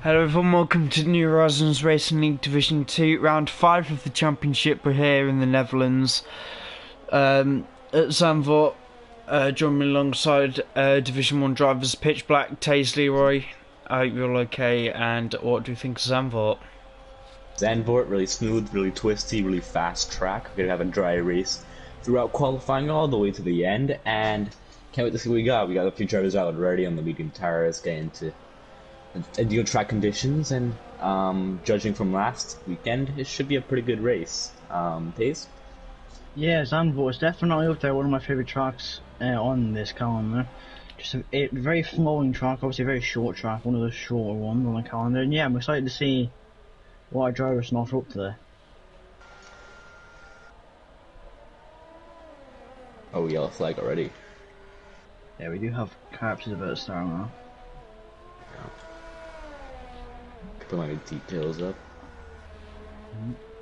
Hello everyone, welcome to New Horizons Racing League Division 2, round 5 of the championship. We're here in the Netherlands at Zandvoort. Join me alongside Division 1 drivers Pitch Black, Taze Leroy. I hope you're all okay, and what do you think of Zandvoort? Zandvoort, really smooth, really twisty, really fast track. We're gonna have a dry race throughout qualifying all the way to the end, and can't wait to see what we got. We got a few drivers out already on the medium tires, getting into ideal track conditions, and judging from last weekend, it should be a pretty good race. Taze? Yeah, Zandvoort is definitely up there, one of my favourite tracks on this calendar. Just a very flowing track, obviously a very short track, one of the shorter ones on the calendar. And yeah, I'm excited to see what our drivers can offer up today. Oh, yellow flag already. Yeah, we do have Carps about to start now. Put my details up.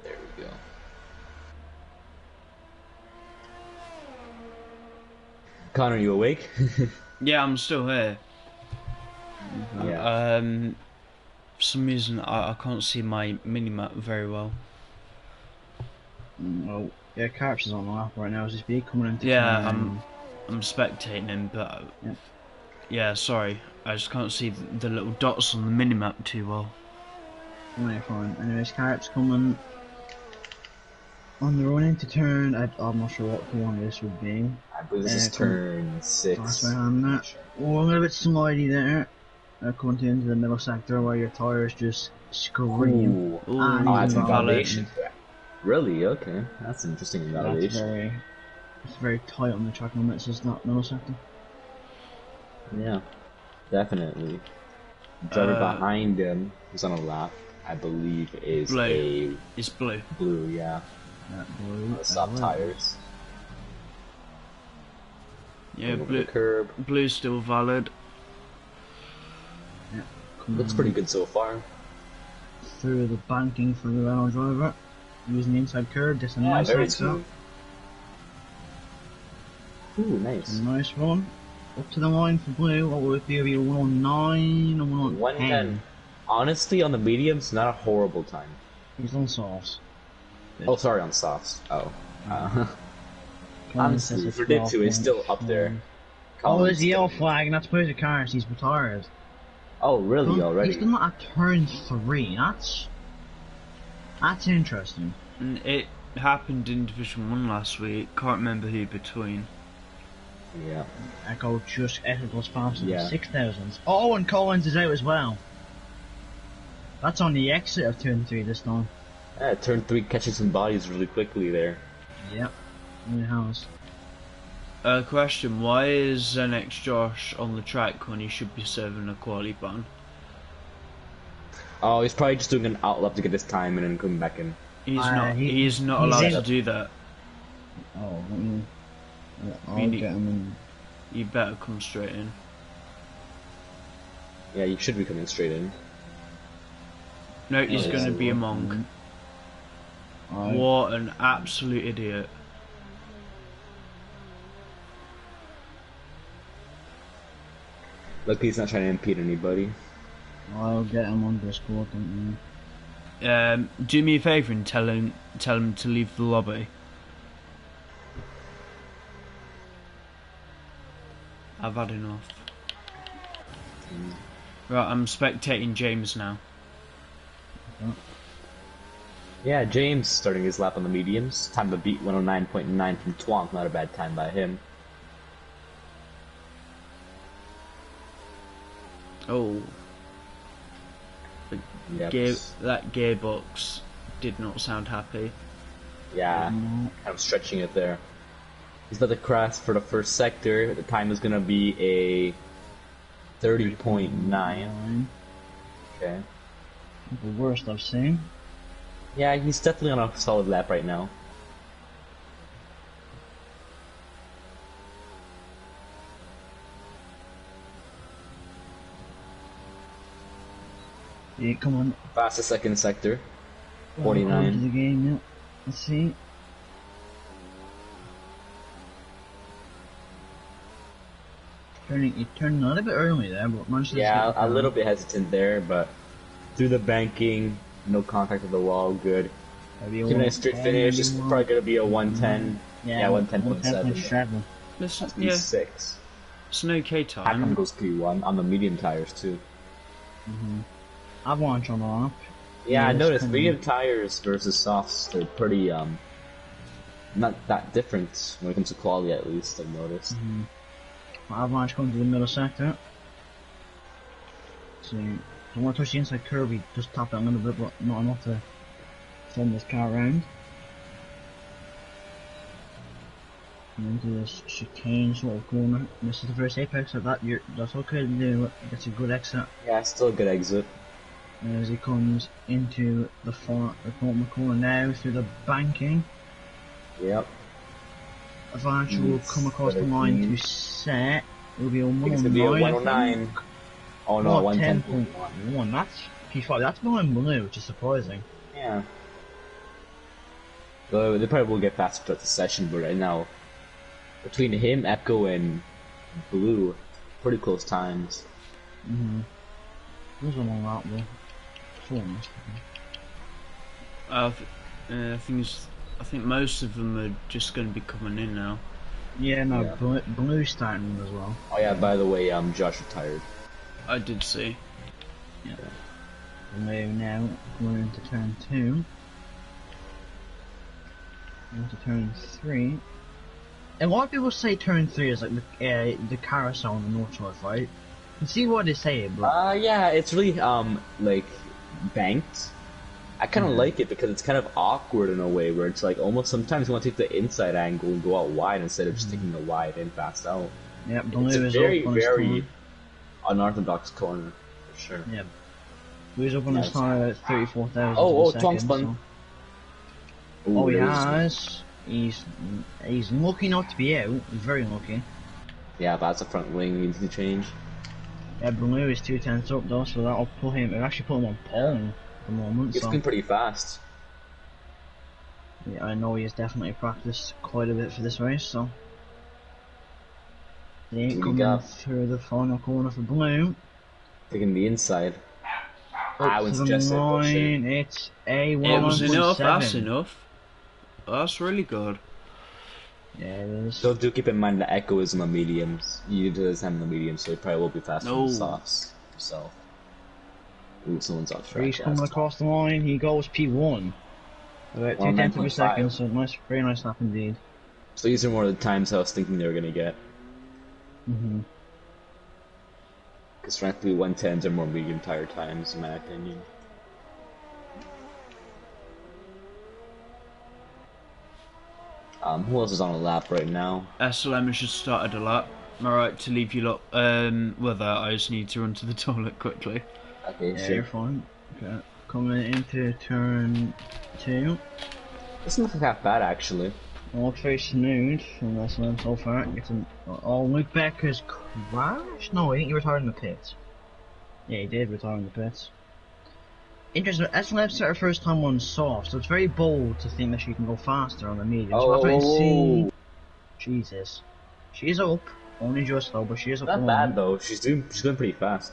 There we go. Connor, you awake? Yeah, I'm still here. Yeah. For some reason I can't see my mini-map very well. Well, yeah, Carps is on the lap right now as he's big coming into Yeah, I'm spectating him, but yeah. yeah, sorry, I just can't see the little dots on the mini-map too well. Yeah, fine. Anyways, Carps coming on the run into turn. I'm not sure what one this would be. I believe this is turn 6. That's where I'm at. Oh, a little bit slidey there. Coming into the middle sector where your tires just scream. Ooh, Oh, that's invalid. invalidation. Really? Okay. That's an interesting invalidation. It's very tight on the track limits, it's not middle sector. Yeah, definitely. The driver behind him, who's on a lap, I believe is blue. It's blue. Blue, yeah. Blue. Soft tires. Yeah, blue. Curb. Blue's still valid. Yeah. Looks pretty good so far. Through the banking for the Renault driver, using the inside curb. Just a nice very smooth. Ooh, nice. A nice one. Up to the line for Blue. What would it be? 109 or 110? Honestly, on the mediums, not a horrible time. He's on softs. Oh, sorry, on softs. Oh. Honestly, Ferdinand is still up there. Oh, there's a yellow flag, and that's where the cars. He's retired. Oh, really? Already? He's done that at turn 3. That's interesting. It happened in Division 1 last week. Can't remember who between. Yeah. Echo goes faster than Yeah. 6,000. Oh, and Collins is out as well. That's on the exit of turn 3 this time. Yeah, turn 3 catching some bodies really quickly there. Yep. In the house. Question, why is Zenex Josh on the track when he should be serving a quality ban? Oh, he's probably just doing an outlap to get his time and then coming back in. He's not allowed to do that. Oh, I'll get him in. You better come straight in. Yeah, you should be coming straight in. No, he's going to be a monk. What an absolute idiot. Luckily he's not trying to impede anybody. I'll get him on Discord, don't you? Do me a favour and tell him to leave the lobby. I've had enough. Right, I'm spectating James now. Yeah, James starting his lap on the mediums. Time to beat 109.9 from Twonk. Not a bad time by him. Oh. Yep. That gearbox did not sound happy. Yeah, kind of stretching it there. He's about to crash for the first sector. The time is going to be a 30.9. Okay. The worst I've seen. Yeah, he's definitely on a solid lap right now. Yeah, come on. Fastest second sector. To 49. the game, yeah. Let's see. Turning a little bit early there, but managed to Yeah, a little bit hesitant there, but through the banking, no contact with the wall, good. Maybe a Keep a nice straight 110, finish. This is maybe probably gonna be a 110. Yeah, 110.7. 110.7. Listen, That's yeah, P6. it's an okay Hackman time. goes P1 on the medium tires too. Avalanche on the lap. Yeah, I it's noticed kinda- medium tires versus softs, they're pretty not that different when it comes to quality, at least I've noticed. Avalanche going to the middle sector. So, I want to touch the inside curve, he just tapped that a little bit, but not enough to send this car around. And into this chicane sort of corner. This is the first apex of that, that's okay to do, that's a good exit. Yeah, still a good exit. As he comes into the corner now through the banking. Yep. Avalanche will come across the line to set. It will be a I think it's gonna be a 109. 109. Oh no, 110. 10.1. That's P5. That's behind Blue, which is surprising. Yeah. Though they probably will get faster throughout the session, but right now, between him, Echo, and Blue, pretty close times. There's one on that though. I think most of them are just going to be coming in now. Yeah, no, Yeah. Blue's starting as well. Oh yeah, by the way, Josh retired. I did see. Blue now going into turn 2. Into turn 3. And a lot of people say turn 3 is like the carousel on the north north, right? You can see what they say, but Yeah, it's really, like, banked. I kind of like it because it's kind of awkward in a way where it's like almost sometimes you want to take the inside angle and go out wide instead of just taking the wide in fast out. yeah, Blue It's a is very, up on his very corner. unorthodox corner, for sure. Yeah. Blue's up on his Nice. tire at 34,000 Oh, per Twong second, spun. so- Ooh, Oh, he there was- has. He's lucky not to be out. He's very lucky. Yeah, but that's a front wing he needs to change. Yeah, Blue is 2 tenths up though, so that'll put him. It'll actually put him on pole at the moment. It's So been pretty fast. yeah, I know he has definitely practiced quite a bit for this race. So they ain't What do you coming got? through the final corner for Blue. Taking the inside. I Up would to the suggest it, but shit. line. It's a It was enough. That's 1.7. enough. That's really good. Yeah, it is. So do keep in mind that Echo is on the mediums. You do this on the mediums, so he probably will be faster than the softs. So, ooh, someone's off track. He's coming across the line. He goes P1. About 2 tenths of a 9.5. second. So nice, very nice lap indeed. So these are more of the times I was thinking they were gonna get. Because frankly, 110s are more medium tire times, in my opinion. Who else is on a lap right now? SLM has just started a lap. Alright, to leave you lot with that, I just need to run to the toilet quickly. Okay, Yeah, sure. you're fine. Okay. Coming into turn 2. Doesn't look that bad actually. It looks very smooth from this one so far. Oh, Luke Becker's crashed? No, I think he retired in the pits. Yeah, he did retire in the pits. Interesting, SLM set her first time on soft, so it's very bold to think that she can go faster on the medium. So we'll have to see. Jesus. She is up, only just though, but she is up. Not bad though. She's going pretty fast.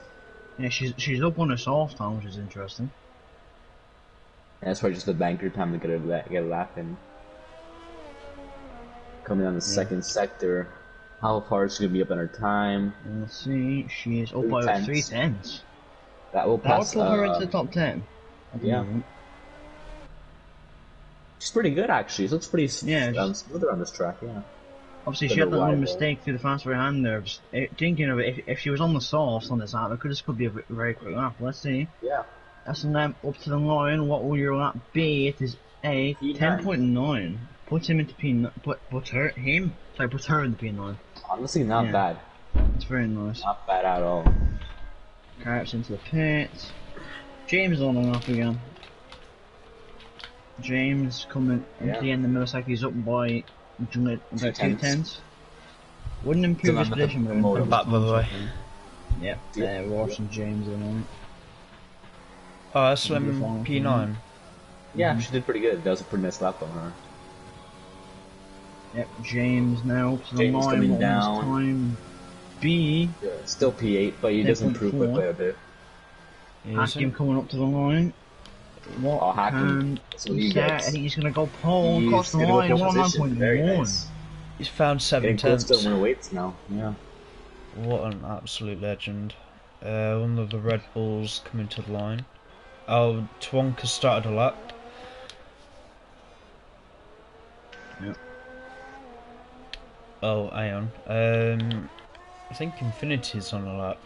Yeah, she's up on a soft time, which is interesting. And that's probably just the banker time to get a lap in. Coming on the second sector. How far is she gonna be up in her time? And let's see, she is up 3 by tenths. 3 tenths. That will That'll pass. put her into the top 10. at the yeah. moment. She's pretty good actually. She looks pretty Yeah, smoother on this track. Yeah. Obviously, Bit she had of a that wide one though. mistake through the fast right hand there. Just, thinking of it, if she was on the softs on this lap, this could be a very quick lap. Let's see. Yeah. S&M up to the line. What will your lap be? It is a P9. 10.9. Puts him into P9. Puts her in the P9. Honestly, not Yeah. bad. It's very nice. Not bad at all. Carrots into the pits. James is on and off again. James coming into the end of the millisecond. He's up by about 2 tenths. tenths. Wouldn't improve his Still not position, but the improve back, by the way. Yep, Yeah. Watson James at the moment. Oh, SLM P9. Yeah, she did pretty good. That was a pretty nice lap on her. Yep, James now to the James line. coming What was down. time? B. Yeah, still P8, but he does improve 10.4. quite a bit. Hakim coming up to the line. What Oh, Hakim. can That's what he he say? I gets. think he's going to go pole He's across the gonna go line. pole position. Very 109.1. nice. He's found 7 Getting close tenths. to winner weights now. Yeah. What an absolute legend. One of the Red Bulls coming to the line. Oh, Twonka started a lap. Yep. Oh, hang on. I think Infinity's on a lap.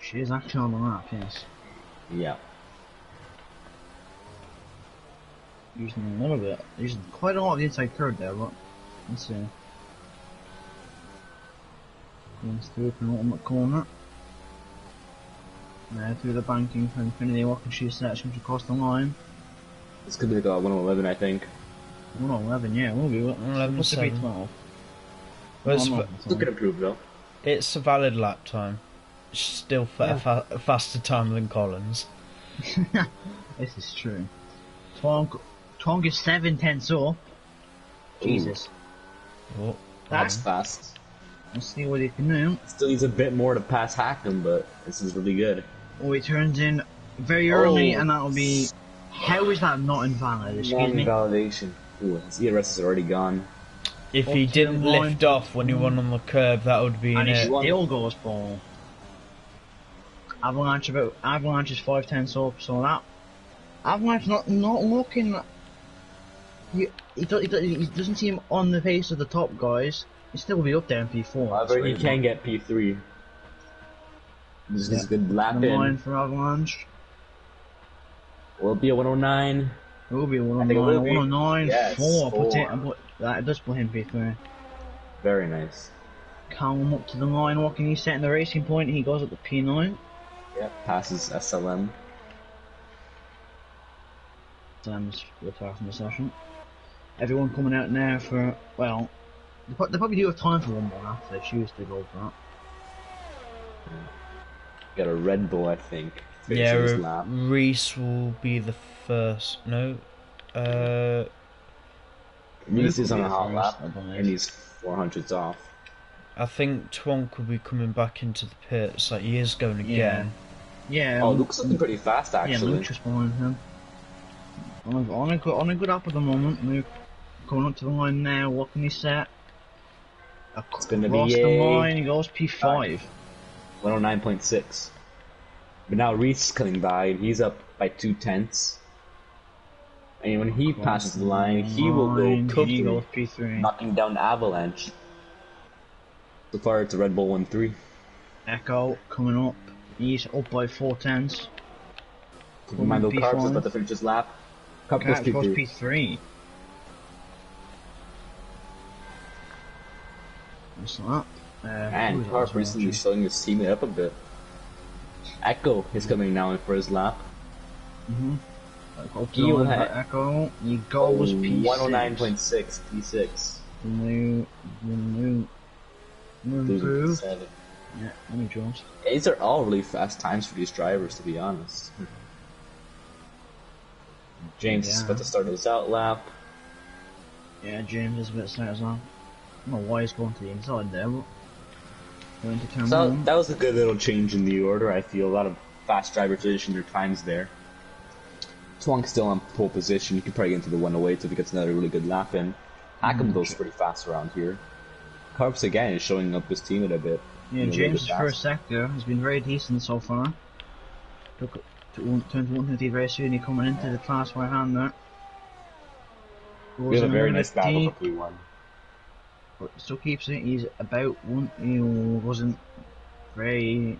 She is actually on the lap, yes. Yeah. Using a little bit, using quite a lot of the inside curve there, but let's see. Comes through from the ultimate corner. There through the banking for Infinity. What can she set? She comes across the line. This could be like a 111, I think. 111, yeah, we'll be. 111.7. 12. Still could improve though. It's a valid lap time. Still a faster time than Collins. This is true. Twonk is 7 tenths up. Jesus. Oh, That's fast. Let's see what he can do. Still needs a bit more to pass Hack'em, but this is really good. Oh, he turns in very early, and that'll be. How is that not invalid? Excuse me. Non-validation. Ooh, his ERS is already gone. if Up he to didn't the line. lift off when he won on the curb, that would be And in he it. still goes for Avalanche is 5 tenths up, so that Avalanche not looking. He doesn't seem on the pace of the top guys. He still will be up there in P4. However, he can get P3. This is a good lap The line in. for Avalanche. Will it be a 109? It will be a I think it will 109, be. 109, Yes, 4. four. That does put him P3. Very nice. Calm up to the line. What can he set in the racing point? He goes up to P9. Yeah, passes SLM. Sam's retired from the session. Everyone coming out now for, well, they probably do have time for one more after they choose to go for that. Got a Red Bull, I think. Yeah, finishing his lap. Reese will be the first. No, Reese is on a Luke will hot be lap, first, I believe. and he's 400s off. I think Twonk will be coming back into the pits. Like he is going again. Yeah. Oh, Luke's looking pretty fast, Yeah, actually. Luke's just behind him. On a good up at the moment. Luke coming up to the line now. What can he set? It's gonna be Across the a line, he goes P5. 109.6. But now Reese is coming by, and he's up by 2 tenths. And when he passes the line, he will go He goes P3, P3. knocking down Avalanche. So far, it's a Red Bull 1-3. Echo coming up. He's up by 4 tenths. Keep in mind, though, Carbs is P5. about to finish his lap. Carp goes Cat goes P3. P3. What's that? And Carp recently showing his teammate up a bit. Echo is coming now in for his lap. He will have- Echo. He goes P6. 109.6, P6. Move. 7. Yeah, let me Jones. These are all really fast times for these drivers, to be honest. James is Yeah. about to start his out lap. Yeah, James is a bit slow as well. I don't know why he's going to the inside there, but going to turn So one. that was a good little change in the order. I feel a lot of fast drivers finishing their times there. Twonk's still on pole position. He could probably get into the 108 if he gets another really good lap in. Hack'em goes pretty fast around here. Carps again is showing up his teammate a bit. Yeah, You know, James' really first sector has been very decent so far. Turned to 150 very soon. He coming into the class right hand there. We have a very nice battle deep, for P1. but still keeps it. He's about one. He wasn't very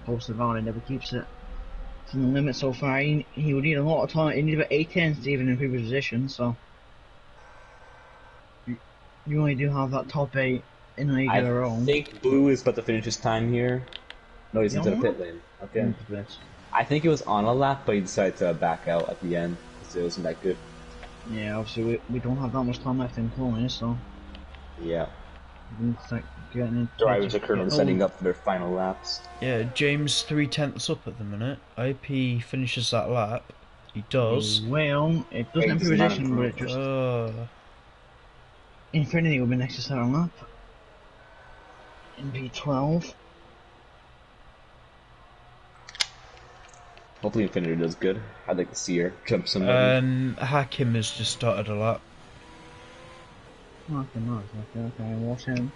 close to the valley. Never keeps it to the limit so far. He would need a lot of time. He need about 8 tenths to even improve his position. So you only do have that top 8 in a league of their I own. think Blue is about to finish his time here. No, he's into the Yeah. pit lane. Okay. I think he was on a lap, but he decided to back out at the end because it wasn't that good. Yeah, obviously we don't have that much time left in Cologne, so Yeah. we need to start getting into Drivers are currently Oh, setting up for their final laps. Yeah, James 3 tenths up at the minute. I hope he finishes that lap. He does. Well, it doesn't Hey, improve does not position, but it improve. just Infinity will be next to start on lap. In P12. Hopefully Infinity does good. I'd like to see her jump somebody. Hakim has just started a lap. Okay, nice. Okay, watch him.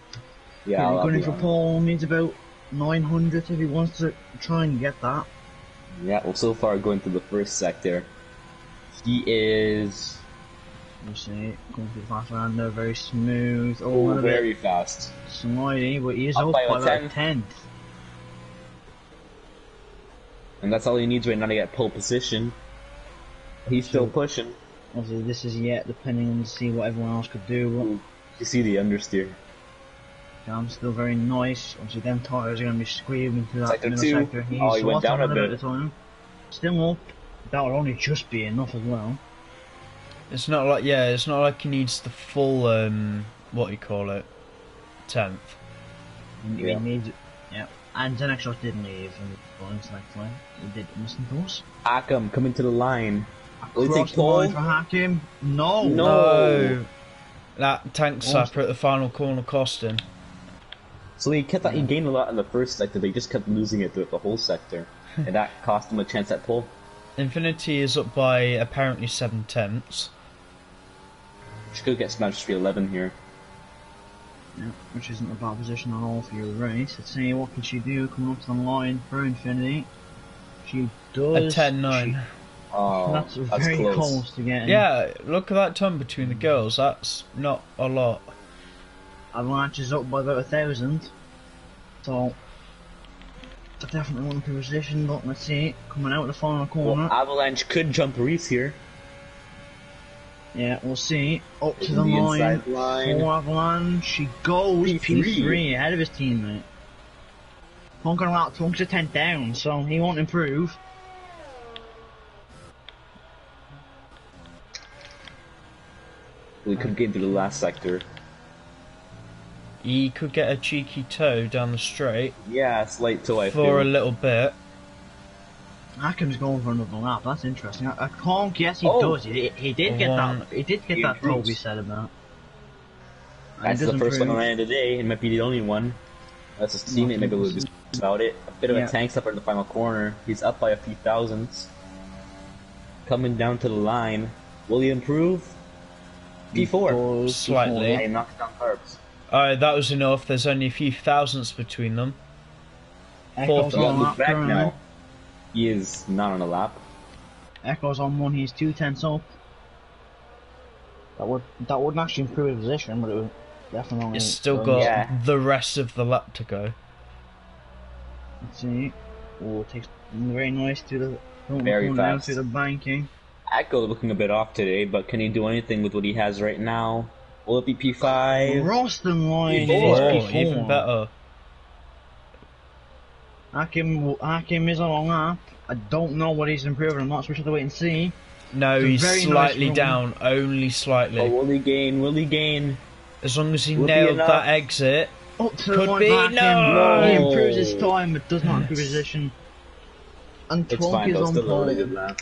Yeah, Yeah, I'll going be in for on it. Paul needs about 900 if he wants to try and get that. Yeah, well, so far going through the first sector, he is You see, going through the fast round there, very smooth. Oh, a little bit very fast. slidey, but he is Up up by by a about a tenth. tenth. And that's all he needs right now to get pole position. He's still pushing. Obviously, this is yet depending on to see what everyone else could do. Ooh, you see the understeer. But I'm still very nice. Obviously, them tires are going to be screaming through that Sector middle two. sector. He's Oh, he went down a at bit. the time. Still up. That would only just be enough as well. It's not like it's not like he needs the full what do you call it, 10th. He needs, yeah. And the next shot didn't leave in the points next time. He did listen to us. Hakim coming to the line. Will he take Across the line pole? for Hakim. No. No. That tank slapper at the final corner cost him. So he gained a lot in the first sector, but he just kept losing it throughout the whole sector. And that cost him a chance at pole. Infinity is up by apparently 7/10. She could get smashed 311 here. Yeah, which isn't a bad position at all for your race. Let's see, what can she do coming up to the line for Infinity? She does. A 10-9. Oh, That's very close to getting. Yeah, look at that ton between the girls. That's not a lot. Avalanche is up by about 1,000. So, I definitely want to position, but let's see, coming out of the final corner. Well, Avalanche could jump Reese here. Yeah, we'll see. Up to In the the line. inside line. For Avalanche, she goes P3 ahead of his teammate. Punk on route, Punk's a 10 down, so he won't improve. We could get into the last sector. He could get a cheeky toe down the straight Yeah, slight toe, I for feel. a little bit. Hakim's going for another lap. That's interesting. I can't guess he Oh. does. He did get that. He did get He that improves. Toby said about. That's the first one on the end of the day. It might be the only one. That's his teammate, maybe a little bit about it. A bit of a tank stopper in the final corner. He's up by a few thousands. Coming down to the line. Will he improve? P4. Slightly. Yeah, he knocks down carbs. Alright, that was enough. There's only a few thousandths between them. Echo's Fourth. on a Look lap back currently. now. He is not on a lap. Echo's on one. He's 2/10 up. That wouldn't actually improve his position, but it would definitely. It's still got Yeah. the rest of the lap to go. Let's see. Oh, it takes very nice to the Very corner down fast. to the banking. Echo looking a bit off today, but can he do anything with what he has right now? Will it be P5? Roston line P4. is P4. Even better. Hakim is on a lap. I don't know what he's improving. I'm not sure. We have to wait and see. No, It's a he's very nice slightly run. down, only slightly. Oh, will he gain? Will he gain? As long as he Will it be nailed enough? that exit. Up to Could the line be, for Hakim. no! He improves his time, but does not improve his position. And It's Twonk fine, is though. on Still a really pole. good lap.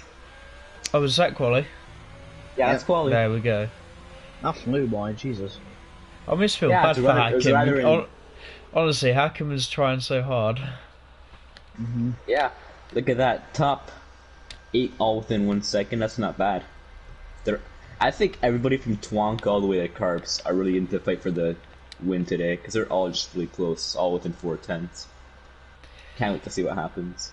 Oh, was that quali? Yeah, that's quality. There we go. That flew by, Jesus. I almost feel Yeah, bad it's for rather- it's rather Hakim. in- Honestly, Hakim was trying so hard. Yeah, look at that. Top 8 all within 1 second. That's not bad. I think everybody from Twonk all the way to Carps are really into the fight for the win today, because they're all just really close, all within 4/10. Can't wait to see what happens.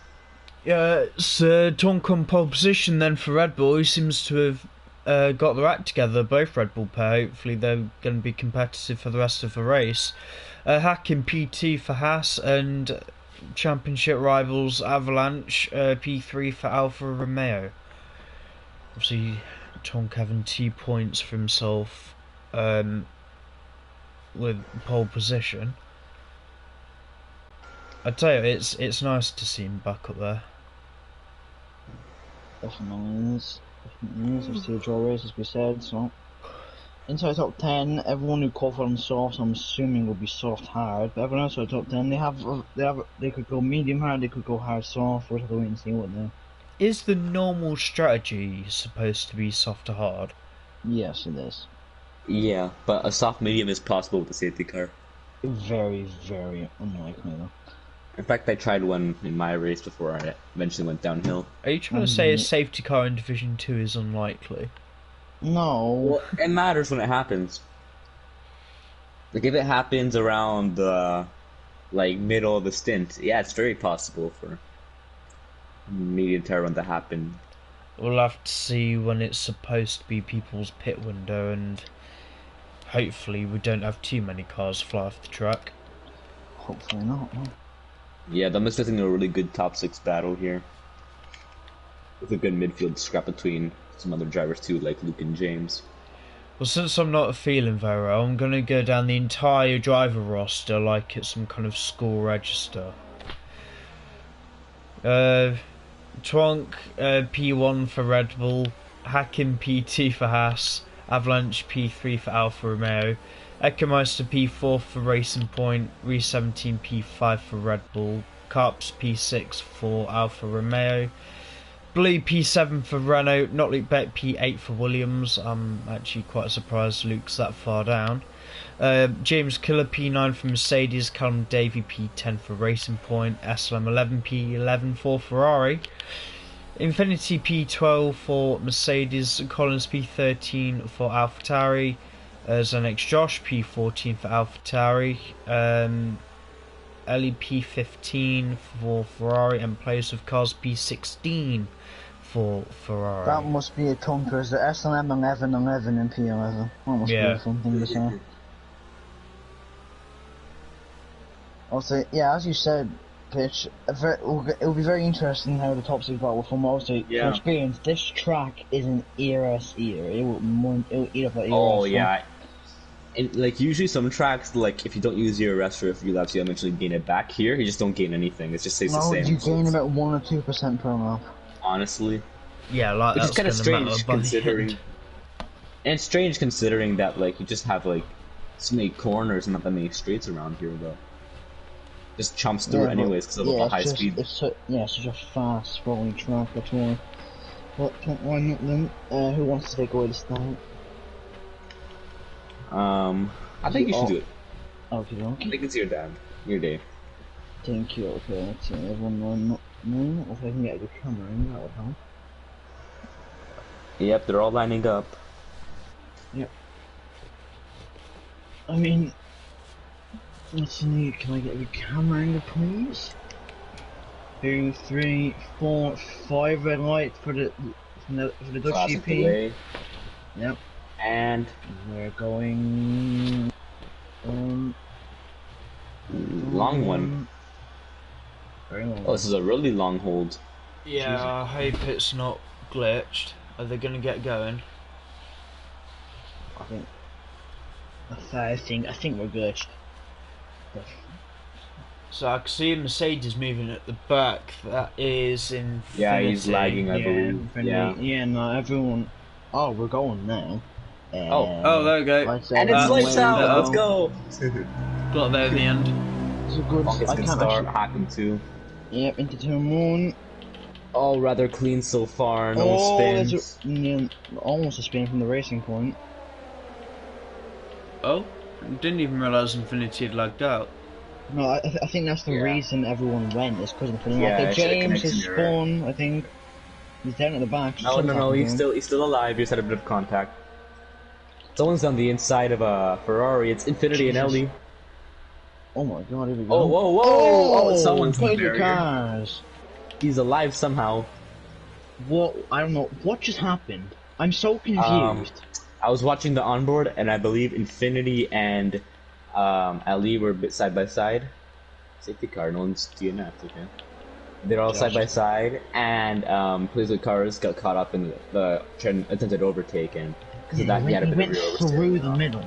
Yeah, it's Tonk on pole position then for Red Bull. He seems to have got their act together, both Red Bull pair. Hopefully they're going to be competitive for the rest of the race. Hakim PT for Haas and championship rivals Avalanche P3 for Alfa Romeo. Obviously Tonk having 2 points for himself with pole position. I tell you, it's nice to see him back up there. Definitely is. Obviously, a draw race, as we said, so. Inside top 10, everyone who qualified on soft, I'm assuming will be soft hard, but everyone else in top 10, they could go medium hard, they could go hard soft, we'll have to wait and see what they. Is the normal strategy supposed to be soft to hard? Yes, it is. Yeah, but a soft medium is possible with the safety car. Very, very unlikely though. In fact, I tried one in my race before I eventually went downhill. Are you trying to say a safety car in Division 2 is unlikely? No. Well, it matters when it happens. Like, if it happens around the, like, middle of the stint, yeah, it's very possible for medium tire run to happen. We'll have to see when it's supposed to be people's pit window, and hopefully we don't have too many cars fly off the track. Hopefully not, no. Yeah, I'm expecting a really good top 6 battle here. With a good midfield scrap between some other drivers too, like Luke and James. Well, since I'm not feeling very well, I'm going to go down the entire driver roster like it's some kind of school register. Twonk, P1 for Red Bull, Hakim P2 for Haas, Avalanche P3 for Alfa Romeo, Ecomeister P4 for Racing Point, Re17 P5 for Red Bull, Carps P6 for Alfa Romeo, Blue P7 for Renault, Not Luke Beck P8 for Williams. I'm actually quite surprised Luke's that far down. James Killer P9 for Mercedes, Callum Davey P10 for Racing Point, SLM11 P11 for Ferrari, Infinity P12 for Mercedes, Collins P13 for AlphaTauri, Zenex Josh P14 for AlphaTauri, Ellie P15 for Ferrari, and players of cars P16 for Ferrari. That must be a tongue twister. SLM 11, 11 and P11. That must be a fun thing to say. Also, yeah, as you said, Pitch, it'll be very interesting how the top 6 battle will form. Also, from experience, this track is an ERS eater. It will eat up that ERS. Oh, yeah. And, like, usually some tracks, like, if you don't use your rest for a few laps, you eventually gain it back. Here, you just don't gain anything. It just stays the same. You gain about 1 or 2% per lap. Honestly. Yeah, like, which that's is kind of strange considering... And it's strange considering that, like, you just have, like, so many corners and not that many straights around here, though. Just chomps through anyways because of the high speed. It's such a fast rolling track, that's why. But why not then? Who wants to take away the start? I think you should do it. Okay. I think it's your day. Thank you. Okay, let's see. Everyone line up. If I can get a good camera in, that would help. Yep, they're all lining up. Yep. I mean, let's see. Can I get a good camera angle, please? 2, 3, 4, 5 red lights for the Dutch GP. Yep. And we're going long one. Very long. Oh, this is a really long hold. Yeah, Jesus. I hope it's not glitched. Are they gonna get going? I think we're glitched. So I can see Mercedes moving at the back. That is in. Yeah, he's lagging, I believe. Yeah, no, everyone. Oh, we're going now. Oh, there we go. And it's lights out. Let's go. Got there in the end. It's a good. I can't start. Hacking 2. Yep, into turn 1. All rather clean so far. No spins. Almost a spin from the Racing Point. Oh, didn't even realise Infinity had lagged out. No, I think that's the reason everyone went, is because of Infinity. Yeah, like, James is spawn, I think. He's down at the back. No, he's still alive. He just had a bit of contact. Someone's on the inside of a Ferrari. It's Infinity and Ellie. Oh my god, here we go. Oh, whoa! Oh, someone's in the barrier. Cars. He's alive somehow. What? I don't know. What just happened? I'm so confused. I was watching the onboard, and I believe Infinity and Ellie were side by side. Safety car, no one's DNF, okay. They're all side by side, and police with cars got caught up in the attempted overtake, and because of that, he had a bit of rear oversteer. Through the middle.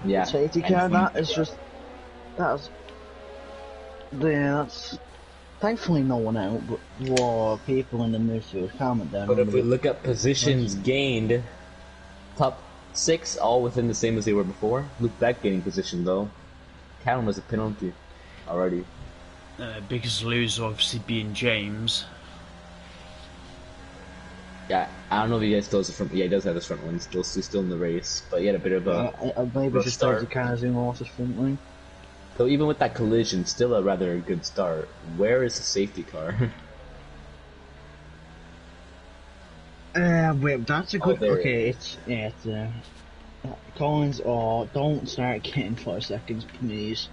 Yeah. Safety car, that's. Yeah, that's. Thankfully, no one out, but whoa, people in the midfield, calm down. But if we look at positions gained, top 6 all within the same as they were before. Luke Beck gaining position though. Callum was a penalty already. Biggest loser obviously being James. Yeah, I don't know if he still has the front. Yeah, he does have his front wing. Still in the race, but he had a bit of a. Maybe just those the cars in off his front wing. So even with that collision, still a rather good start. Where is the safety car? Wait, that's a good. there Okay, it's Collins. Oh, don't start getting 5 seconds, please.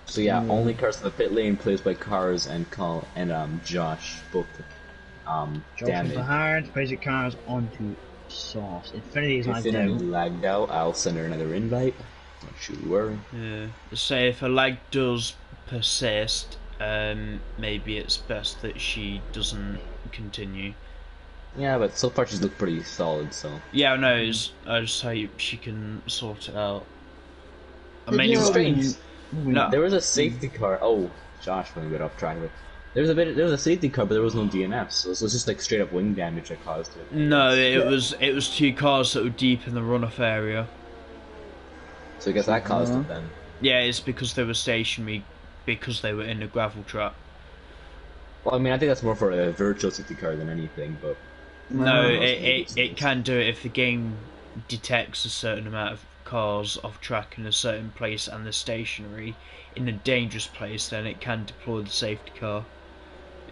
So yeah, only cars in the pit lane plays by Cars and Josh both Jump damage. into hard, basic cars onto soft. Infinity's lagged Infinity out. lagged out. I'll send her another invite. Don't you worry. Yeah. Say if a lag does persist, maybe it's best that she doesn't continue. Yeah, but so far she's looked pretty solid. So Yeah, no, I just hope she can sort it out. I Did mean, you- Strange. no, There was a safety car. Oh, Josh went a bit off track. But there was a safety car, but there was no DNF. So it was just like straight up wing damage that caused it. no, it was 2 cars that were deep in the runoff area. So I guess that caused it then. Yeah, it's because they were stationary, because they were in a gravel trap. Well, I mean, I think that's more for a virtual safety car than anything, but No, most it can do it if the game detects a certain amount of cars off track in a certain place and they're stationary in a dangerous place, then it can deploy the safety car.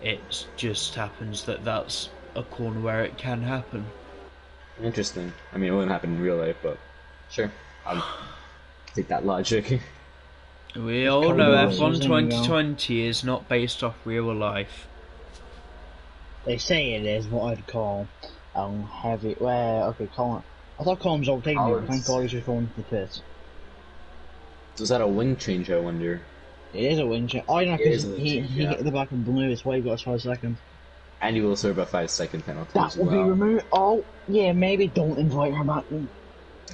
It just happens that that's a corner where it can happen. interesting. I mean, it wouldn't happen in real life, but sure. I'll take that logic. We all know F1 2020 is not based off real life. They say it is what I'd call heavy. Well, okay, Colin. I thought Colin was overtaking me, but thank God he's just going to the pit. So is that a wing change, I wonder? It is a win check. Oh, no, It is because a win he check, hit the back and blue. That's why he got a 5 second. And you will serve a 5-second penalty That as will be well. removed. Oh, yeah, maybe don't invite her back then.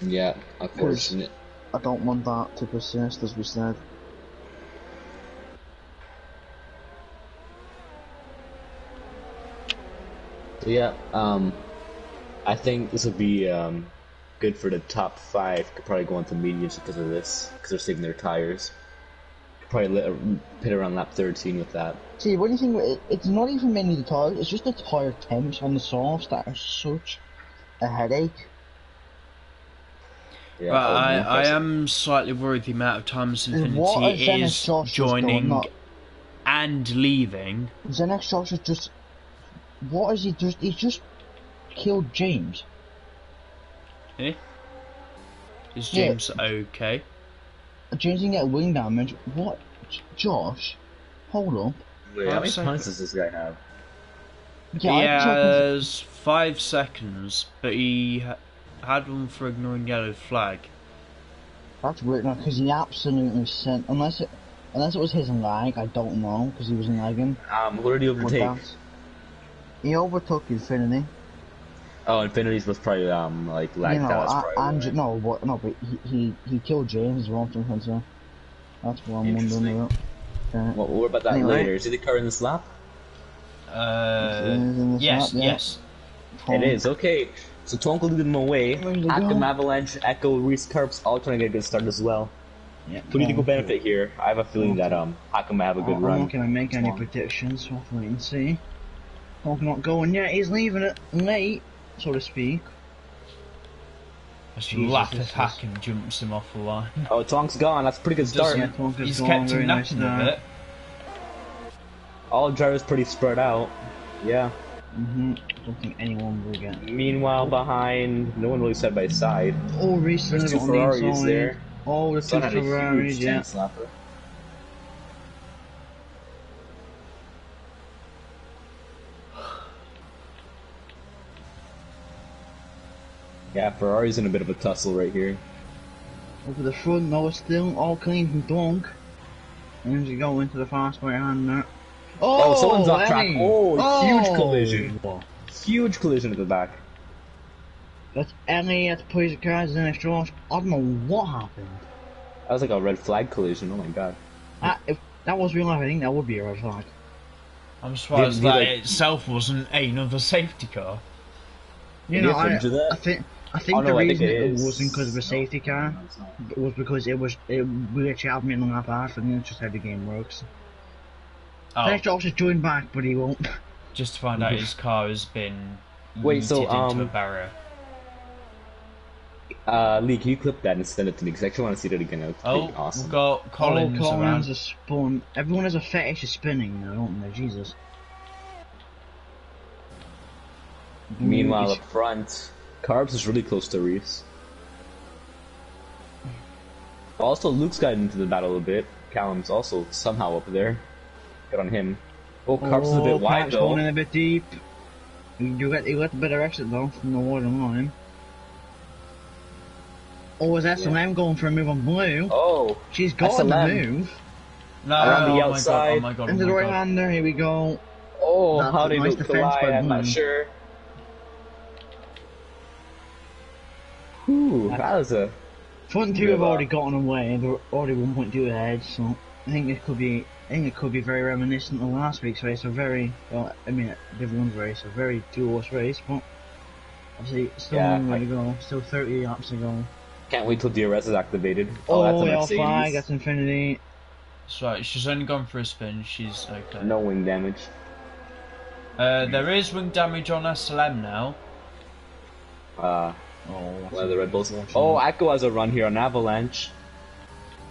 Yeah, unfortunate. I don't want that to persist, as we said. So yeah, I think this will be good for the top 5. Could probably go into mediums because of this, because they're saving their tires. Could probably pit around lap 13 with that. See, what do you think? It's not even mainly the tires, it's just the tire temps on the softs that are such a headache. Yeah, But oh, more I impressive. am slightly worried the amount of times What Infinity if Dennis is Josh was joining going, and leaving. Xenex Josh is just. What is he just? He's just killed James. Eh? Is Yeah. James okay? James didn't get wing damage. What? Josh? Hold up. Wait, how many second. points does this guy have? Yeah, He I just opened- has 5 seconds, but he had one for ignoring yellow flag. That's weird now, because he absolutely sent. Unless it was his lag, I don't know, because he wasn't lagging. What did he with overtake? that. He overtook Infinity. Oh, Infinity's was probably like lagged You know, out. That's probably why. but he killed James as well. So that's what I'm Interesting. wondering about. Well, what about that Anyway. later? Is he the car in this lap? in the Yes, shot, yeah. yes. It is, okay. So Tonka leading them away. Where did he Atom go? Avalanche, Echo, Reese Carps all trying to get a good start as well. Yeah, Who do you think will benefit here? I have a feeling that Hakim might have a good I'm run. not going to make any predictions, so we'll wait and see. Tonk not going yet, he's leaving it late, so to speak. I should Jesus, laugh this if is- Hakim jumps him off the line. Oh, Tonk's gone. That's a pretty good start. Yeah, Tonk is He's gone, kept very him nice napping a start. bit. All drivers pretty spread out. Yeah. Don't think anyone will get. Meanwhile, behind, no one really side by side. Oh, recently There's two on the Ferraris inside. there. Oh, the two Son had a Ferraris, huge yeah. tank slapper. Yeah, Ferrari's in a bit of a tussle right here. Over the front, no, it's still all clean from Dunk. And you go into the fast right hand there. Oh, someone's off track. Emmy! Oh, huge collision. Huge collision at the back. That's Emmy at the police cars and then Josh. I don't know what happened. That was like a red flag collision. Oh my god. If that was real life, I think that would be a red flag. I'm surprised Did he, that like- itself wasn't another safety car. You Did know, he have footage of that? I think Oh, the no, I think reason it it is. wasn't because of a safety car. It was because it we actually have me in the lap after, and that's just how the game works. Oh, Next Josh is joined back, but he won't. just to find out his car has been Wait, so, yeeted into a barrier. Lee, can you clip that and send it to me? Because I actually want to see that again. That looks Oh, pretty awesome. we've got Collins Collins around. has spun. Everyone has a fetish of spinning now, don't they? Jesus. Meanwhile, up front, Carbs is really close to Reese. Also, Luke's gotten into the battle a bit. Callum's also somehow up there. Good on him. Oh, Carbs is a bit wide Pat's though. going in a bit deep. You got the better exit though from the water line. Oh, is SLM going for a move on blue? Oh, She's got the SLM. move. No, Around the oh outside. my god, oh Into my the god. right hander, here we go. Oh, That's how a did nice Luke defense by collide? I'm not Bloom. sure. Whew, that was a... Front two Good have already luck. gotten away. They're already 1.2 ahead, so I think it could be. I think it could be very reminiscent of last week's race. A very well, I mean, everyone's race, a very duelist race, but obviously still a long way to go. Still 30 laps to go. Can't wait till DRS is activated. Oh, that's a L5, Mercedes. that's Infinity. That's right, she's only gone for a spin, she's okay. No wing damage. There is wing damage on SLM now. One of the Red Bulls. Oh, Echo has a run here on Avalanche.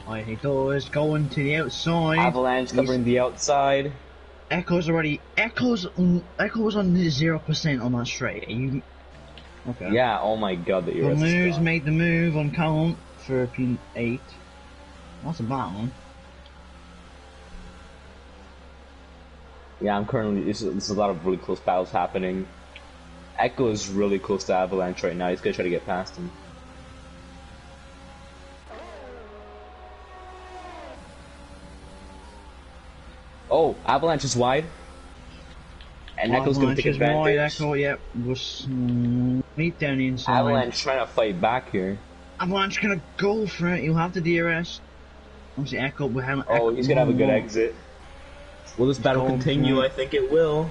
Right, he does going to the outside. Avalanche covering the outside. Echo's already. Echo's on 0% on that straight. Are you? Okay. Yeah, oh my god, the ERS is Bernoulli's gone. made the move on Callum for P8. That's a bad one. Yeah, I'm currently. There's a lot of really close battles happening. Echo is really close to Avalanche right now. He's gonna try to get past him. Oh, Avalanche is wide. And Echo's gonna take Avalanche is wide. advantage. Echo, yep, was deep down the inside. Avalanche trying to fight back here. Avalanche gonna go for it. You have the DRS. Obviously, Echo behind. Oh, he's gonna have a good exit. Will this battle going continue? for it. I think it will.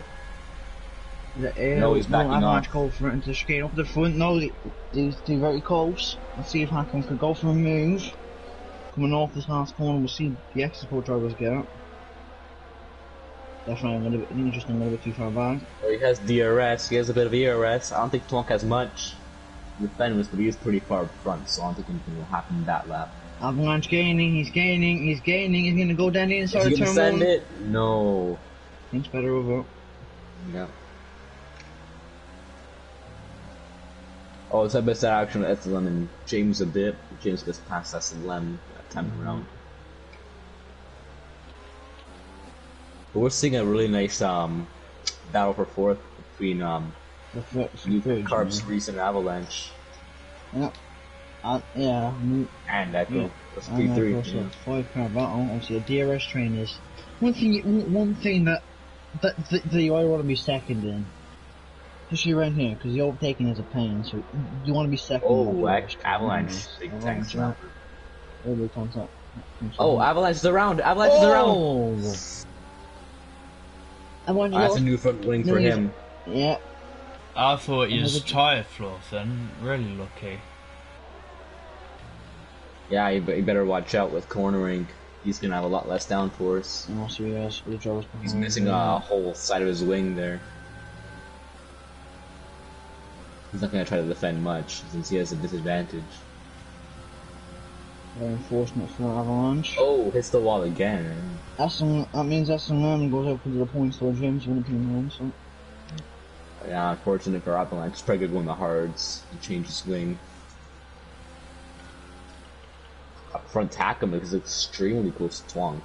No, he's backing Avalanche off. go for it into the screen up the front. No, they're very close. Let's see if Hackman can go for a move. Coming off this last corner, we'll see the exit support drivers get it. Definitely a little bit, I think he's just a little bit too far back. Oh, he has DRS. He has a bit of ERS. I don't think Twonk has much defense, but he is pretty far up front, so I don't think anything will happen that lap. Avalanche gaining, he's gaining, he's gonna go down the Is inside he of gonna turn send one. it? No. Thinks better over. No. Oh, it's a best action with SLM and James a bit. James gets past SLM that time around. But we're seeing a really nice battle for fourth between Carbs, Reese, and Avalanche. Yep. Yeah. And Echo. Yeah. That's I know, 3-3. of course, Yeah. a 5-car battle. Obviously, a DRS train is one thing that you want to be second in, especially around here, because the overtaking is a pain. So you want to be second. Oh, in the DRS train. Avalanche. Big tanks now. Early contact. Oh, Avalanche is around! Avalanche is around! Oh! I want That's a new front wing for him. Yeah. I thought he was Another- tyre fluff then, really lucky. Yeah, you better watch out with cornering. He's gonna have a lot less downforce. And also he has the drivers behind. He's missing a whole side of his wing there. He's not gonna try to defend much since he has a disadvantage. Reinforcement for Avalanche. Oh, hits the wall again. That means SLM goes up into the points for James winning P1, so. Yeah, unfortunate for Avalanche. He's probably gonna go in the hards and change his wing. Up front tack him because it's extremely close to Twonk.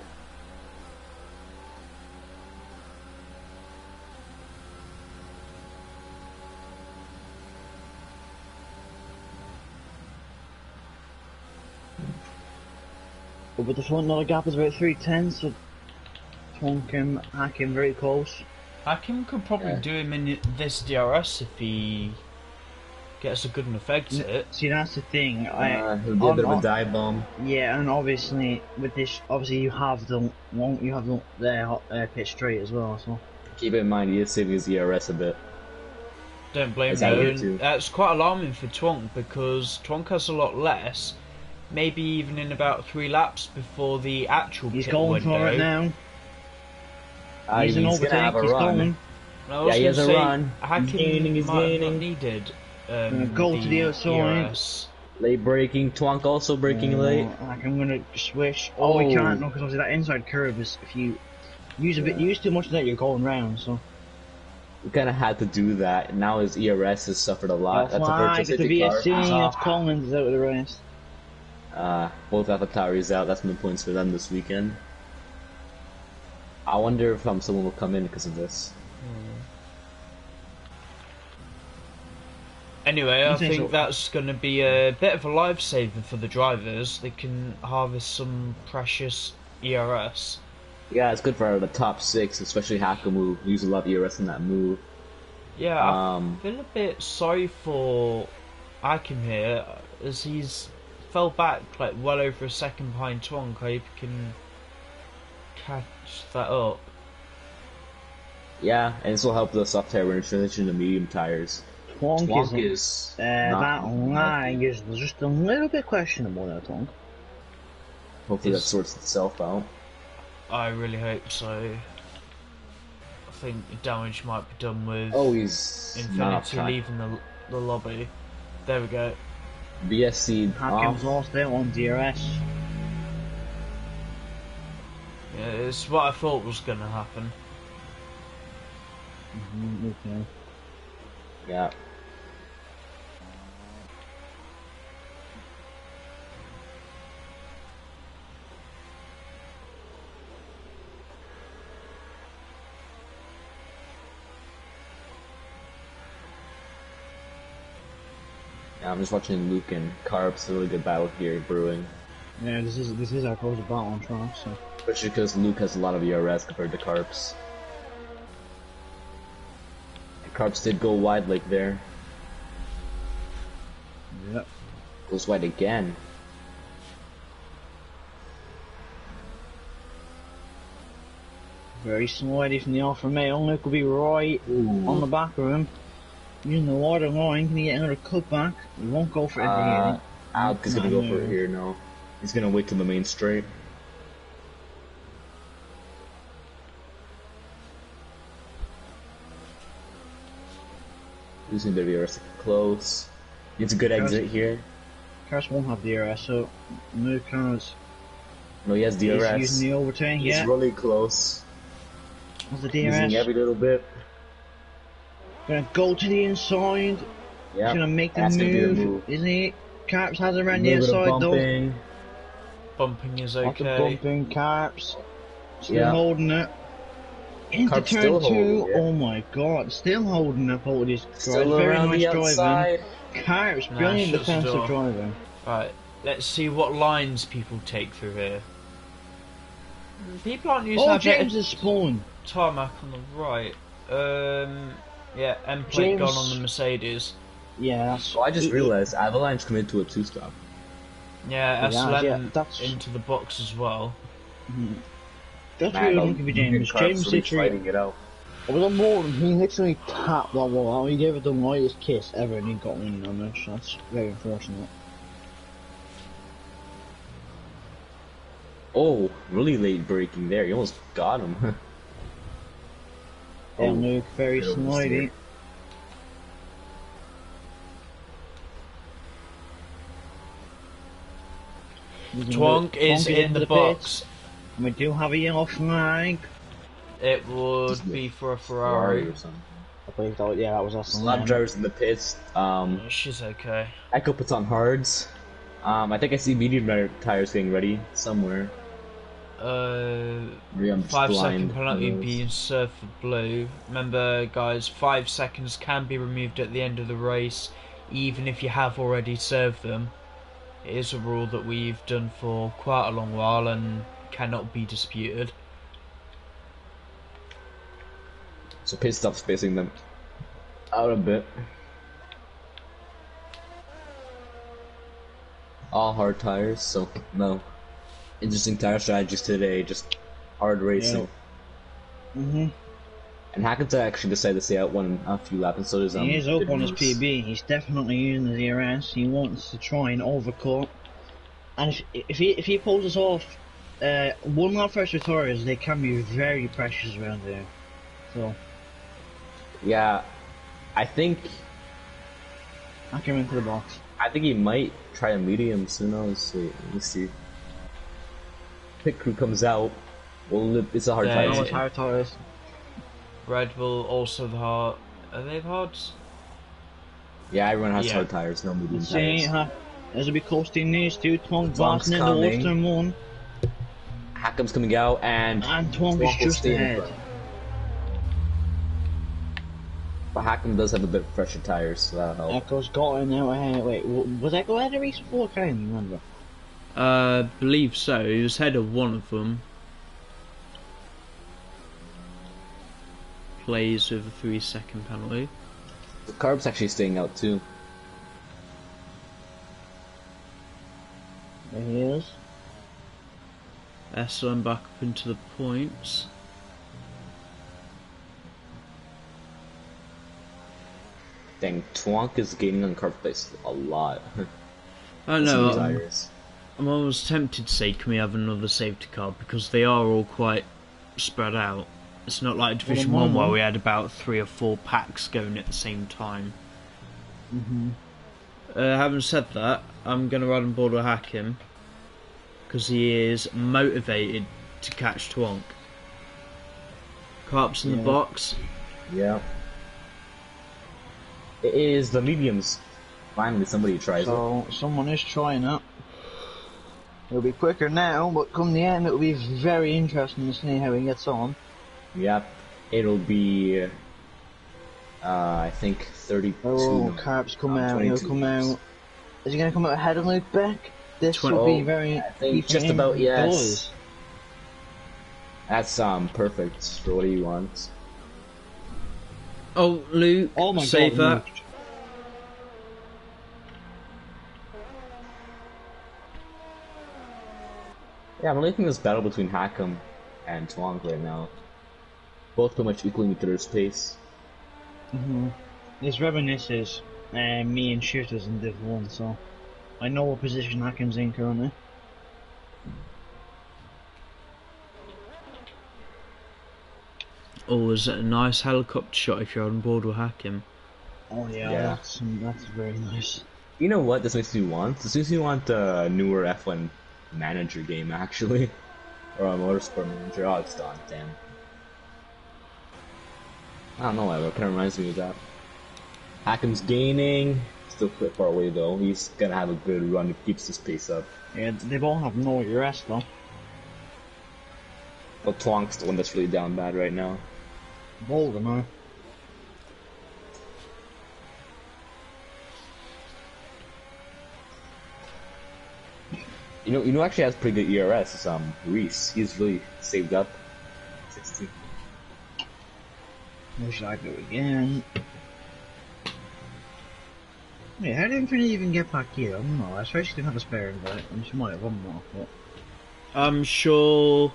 But with the front another gap is about 310, so Twonk and Hakim very close. Hakim could probably Yeah. do him in this DRS if he gets a good enough exit. See, that's the thing. He'll do a bit of a dive bomb. Yeah, and obviously with this, obviously you have the pit straight as well. So Keep in mind he is saving his ERS a bit. Don't blame It's out here him. too. That's quite alarming for Twonk because Twonk has a lot less. Maybe even in about 3 laps before the actual he's pit going window. for it now. He's an gonna overtake. have a He's run. going. And I was Yeah, he gonna has a say, run. Hakim He's gaining, he's might have not gaining. needed Go to the outside. DRS Late braking. Twonk also braking late. Like I'm gonna switch. Oh, we can't, no, because obviously that inside curve is, if you use too much of that, you're going round, so. We kind of had to do that. And now his ERS has suffered a lot. That's That's a why virtual I get the safety car. VSC, that's Collins out of the race. Both AlphaTauri's out. That's no points for them this weekend. I wonder if someone will come in because of this. Anyway, I think that's going to be a bit of a lifesaver for the drivers. They can harvest some precious ERS. Yeah, it's good for the top 6, especially Hackam, who used a lot of ERS in that move. Yeah, I feel a bit sorry for Akim here, as he's fell back like well over a second behind Twonk. I hope he can catch that up. Yeah, and this will help the soft tire when transition to medium tires. Twonk is that line is just a little bit questionable now, Twonk. Hopefully that sorts itself out. I really hope so. I think the damage might be done with Infinity leaving the lobby. There we go. BSC Hakim's lost out on DRS. Yeah, it's what I thought was going to happen. Okay. Yeah. I'm just watching Luke and Carp's a really good battle here brewing. Yeah, this is our close battle on track, so. Especially because Luke has a lot of ERS compared to Carp's. And Carp's did go wide like there. Yep. Goes wide again. Very slidey from the Alfa Romeo. Luke will be right on the back of him. Using the water line, can he get another cutback? He won't go for it here. Alk is gonna go for it here, no. He's gonna wait till the main straight. Losing a bit of ERS close. It's a good exit here. Cars won't have DRS, so no cars. No, he has DRS. He's using the overturn, He's really close. Has the DRS. Using every little bit. Gonna go to the inside. Yeah. He's gonna make the move, isn't he? Carps has around the inside though. Bumping is Lots okay. of bumping, Carps. Still holding it. Into Carp's turn still 2, holding, yeah. oh my god, still holding it, all this Still very around nice the driving. outside. Carps, brilliant shuts the defensive door. driving. Right, let's see what lines people take through here. People aren't using Oh, that bit James is spawned. tarmac on the right. Yeah, end plate gone on the Mercedes. Yeah, that's... So I just realized Avalanche committed to a 2-stop. Yeah, SLM that's... into the box as well. That's really unlucky for James. James literally... fighting it out. I was on board and he literally tapped that wall out. He gave it the lightest kiss ever and he got one on it. So that's very unfortunate. Oh, really late braking there. You almost got him. And Luke, very good slidey. Twonk is in the box. And we do have a yellow flag. It would be for a Ferrari. or something. I believe that, yeah, that was us. A lot of drivers in the pits. She's okay. Echo puts on hards. I think I see medium tires getting ready somewhere. Maybe I'm just 5 blind. second penalty Who knows? being served for blue. Remember, guys, 5 seconds can be removed at the end of the race, even if you have already served them. It is a rule that we've done for quite a long while and cannot be disputed. So pit stop spacing them out a bit. All hard tires, so no. Interesting tire strategies today, just hard racing. And Hackett actually decided to stay out one a few laps, and so does he is up on his Dibbs. PB. He's definitely using the DRS. He wants to try and overcut. And if he pulls us off, one lap first victorious, they can be very precious around there. So Yeah, I think I came into the box. I think he might try a medium. Who knows? Wait, let me see. Pit crew comes out. Well, it's a hard They- fight. No, it's hard tires. Red Bull also the hard. Are they the hards? Yeah, everyone has Yeah. hard tires, no medium See, tires. as we coasting these two, Twonk Twonk's blasting into coming. turn 1, Hackham's coming out, and Twonk Twonk is will just stay in ahead. front. But Hackham does have a bit of fresher tires, so that'll help. Echo's got in out ahead. Wait, was Echo ahead of race before? I can't even remember. Believe so. He was head of one of them. Plays with a 3-second penalty. The Carb's actually staying out too. There he is. Esselin back up into the points. Dang, Twonk is gaining on Carb place a lot. I Some know. tires. I'm almost tempted to say, can we have another safety car, because they are all quite spread out. It's not like Division 1 where we had about 3 or 4 packs going at the same time. Having said that, I'm going to ride on board with Hakim, because he is motivated to catch Twonk. Carp's in the box. Yeah. It is the mediums. Finally, somebody tries it. So, someone is trying it. It'll be quicker now, but come the end, it'll be very interesting to see how he gets on. Yep. It'll be, I think 32. Oh, Carp's come out, he'll 22 come laps. out. Is he going to come out ahead of Luke Beck? This will be very... I think key for just him. about, It yes. does. That's perfect for what he wants. Oh, Luke, Oh my save god, that. Luke. Yeah, I'm liking this battle between Hackham and Twonk right now. Both pretty much equaling each other's pace. This reminisces me and Shooters in Div 1, so I know what position Hackham's in currently. Oh, is it a nice helicopter shot if you're on board with Hakim? Oh yeah, Yeah. that's very nice. You know what this makes me want? This makes me want a newer F1 manager game, actually. Or a motorsport manager. Oh, it's done, damn. I don't know why, but it kind of reminds me of that. Hackham's gaining. Still quite far away, though. He's gonna have a good run if he keeps this pace up. Yeah, they both have no rest though. But Twonk's the one that's really down bad right now. Both of them are. You know, actually has pretty good ERS. Is Reese. He's really saved up. 16. Where should I go again? Wait, how did Infinity even get back here? I don't know. I swear she didn't have a spare invite, and she might have one more. But... I'm sure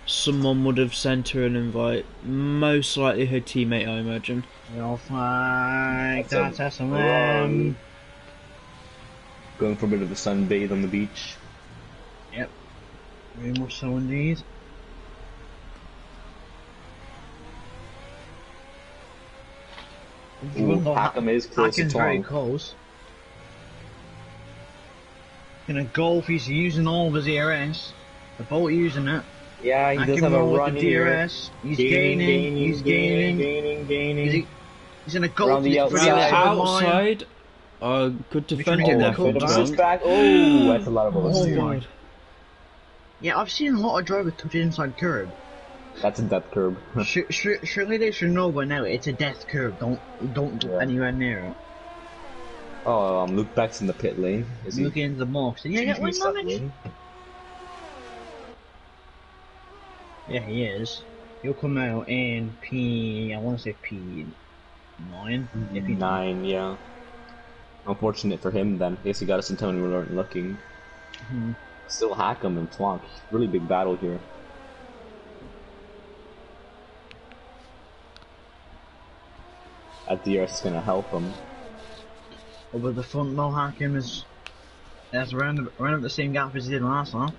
someone would have sent her an invite. Most likely her teammate, I imagine. Real flag, That's that's a SMM. run. Going for a bit of a sunbathe on the beach. Yep. Very much so indeed. Ooh, Hackham is close to Hackham's very Twonk. close. In a golf, he's using all of his ERS. They're both using it. Yeah, he does Hackham have a with run the here. DRS. He's gaining. He's gaining. Gaining. He's in a golf. Around the he's outside. pretty much on the line. Outside. Good defending Oh, there cool. from Double Twonk. back. Oh, that's a lot of bullets. Oh Oh my. god. Yeah, I've seen a lot of drivers touch inside curb. That's a death curb. Surely they should know by now it's a death curb. Don't go Yeah. anywhere near it. Oh, Luke Beck's in the pit lane. Is he? Look into the box. Did you get one damage? Yeah, he is. He'll come out in I want to say P9. Yeah, P9. 9, yeah. Unfortunate for him then. I guess he got us in time when we weren't looking. Still Hackham and Twonk. Really big battle here. That DRS is gonna help him. Over the front though, Hakim that's around the same gap as he did last time.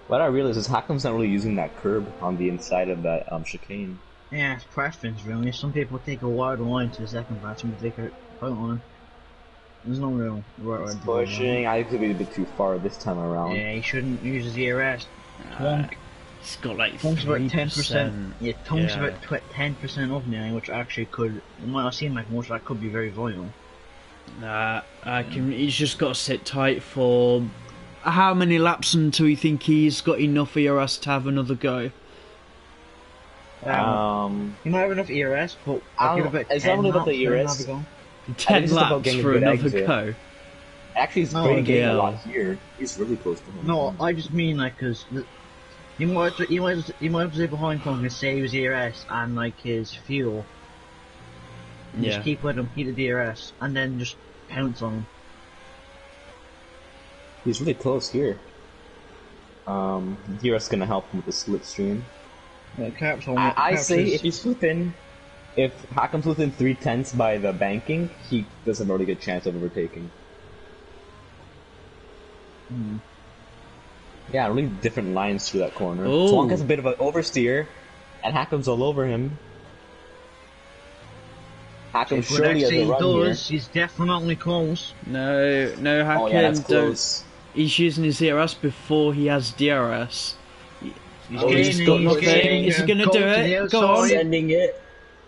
What I realize is Hackham's not really using that curb on the inside of that chicane. Yeah, it's preference really. Some people take a wide line to the second batch and take a out line. There's no real right way He's to do it. pushing. I could be a bit too far this time around. Yeah, he shouldn't use his ERS. Twonk. It's got like Tonk's about 10%. 3%. Yeah, Tonk's about 10% off now, which actually could, it might not seem like much, that could be very vital. Nah, he's just got to sit tight for how many laps until you think he's got enough ERS to have another go? He might have enough ERS, but I'll give about it's 10 not about laps, the then ERS. have a go. 10 it's just about laps getting a for good another exit. go. Actually, he's No, pretty getting yeah. a lot here. He's really close to him. No, I just mean like, cause you might stay behind Tonk and save his ERS and like his fuel. And Yeah. just keep letting him heat the DRS and then just pounce on him. He's really close here. DRS gonna help him with the slipstream. Yeah, Carp's on I say if he's within, if Hackham's within 3/10 by the banking, he does have a really good chance of overtaking. Yeah, really different lines through that corner. Oh. Twonk has a bit of an oversteer, and Hackham's all over him. Hackham If surely has a he run here. does, he's definitely close. No, Hacken, Oh yeah, that's close. he's using his ERS before he has DRS. He's Oh, he's gaining, got he's nothing. gaining, Is he gonna go do to it? the Go on. outside. Sending it.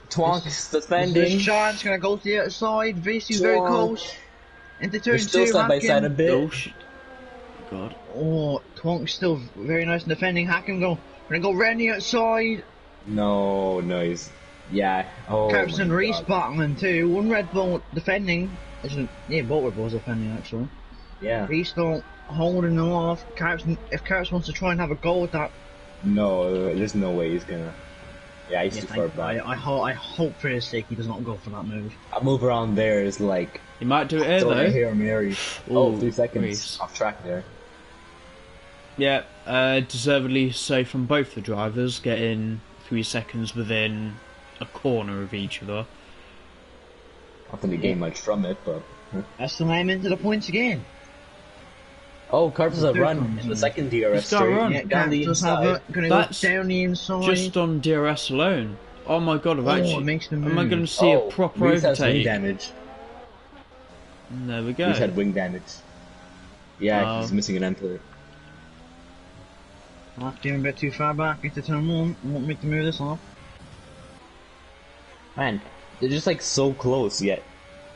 Twonk's This defending. chance gonna go to the outside. Visu's very Twonk. close. Into turn They're still 2, side by side a Hacken. bit. Oh, God. Oh, Twonk's still very nice in defending. Hacken gonna go round the outside. No, he's... Yeah. Oh Carps and my Reese God. battling too. One Red Bull defending. Yeah, both Red Bulls defending actually. Yeah. Reese don't holding them off. If Carps wants to try and have a go with that, No, there's no way he's gonna... Yeah, he's too far back. I hope for his sake he does not go for that move. A move around there is like... He might do it here, throwing a though. Hail Mary. Ooh, 3 seconds Reese. off track there. Yeah, deservedly so from both the drivers, getting 3 seconds within a corner of each other. Not going to gain much from it, but... That's the name into the points again. Oh, Carps has a Third run one, in the isn't second DRS He's got a straight. run. Yeah, Down the Carps does have inside. it. Gonna That's go down the inside. Just on DRS alone. Oh my God, I've Oh, actually... it makes the Am I move. going to see a proper Reese has wing overtake? damage. There we go. Reese had wing damage. Yeah, Oh. he's missing an end plate. Left him a bit too far back into turn 1. Won't make the move this off. Man, they're just like so close yet.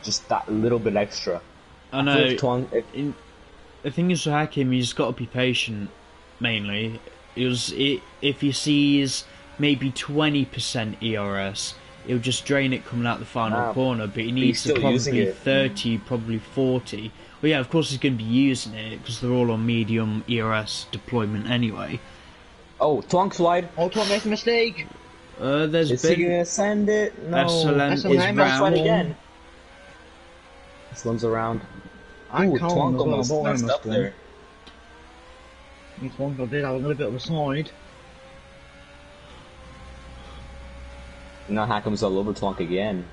Just that little bit extra. I feel know. if The thing is with Hakim, he's got to be patient, mainly. If he sees maybe 20% ERS, he'll just drain it coming out the final corner, but he needs to still using probably it. 30, probably 40. Well, yeah, of course he's going to be using it, because they're all on medium ERS deployment anyway. Oh, Twonk's wide. Oh, Twonk makes a mistake. There's Is he been... gonna send it? No. SLM SLM is is Twonk's round. wide again. Slums around. And Ooh, Colin Twonk as well, almost both messed of them up there. Twonk did have a little bit of a slide. Now Hackham's all over Twonk again.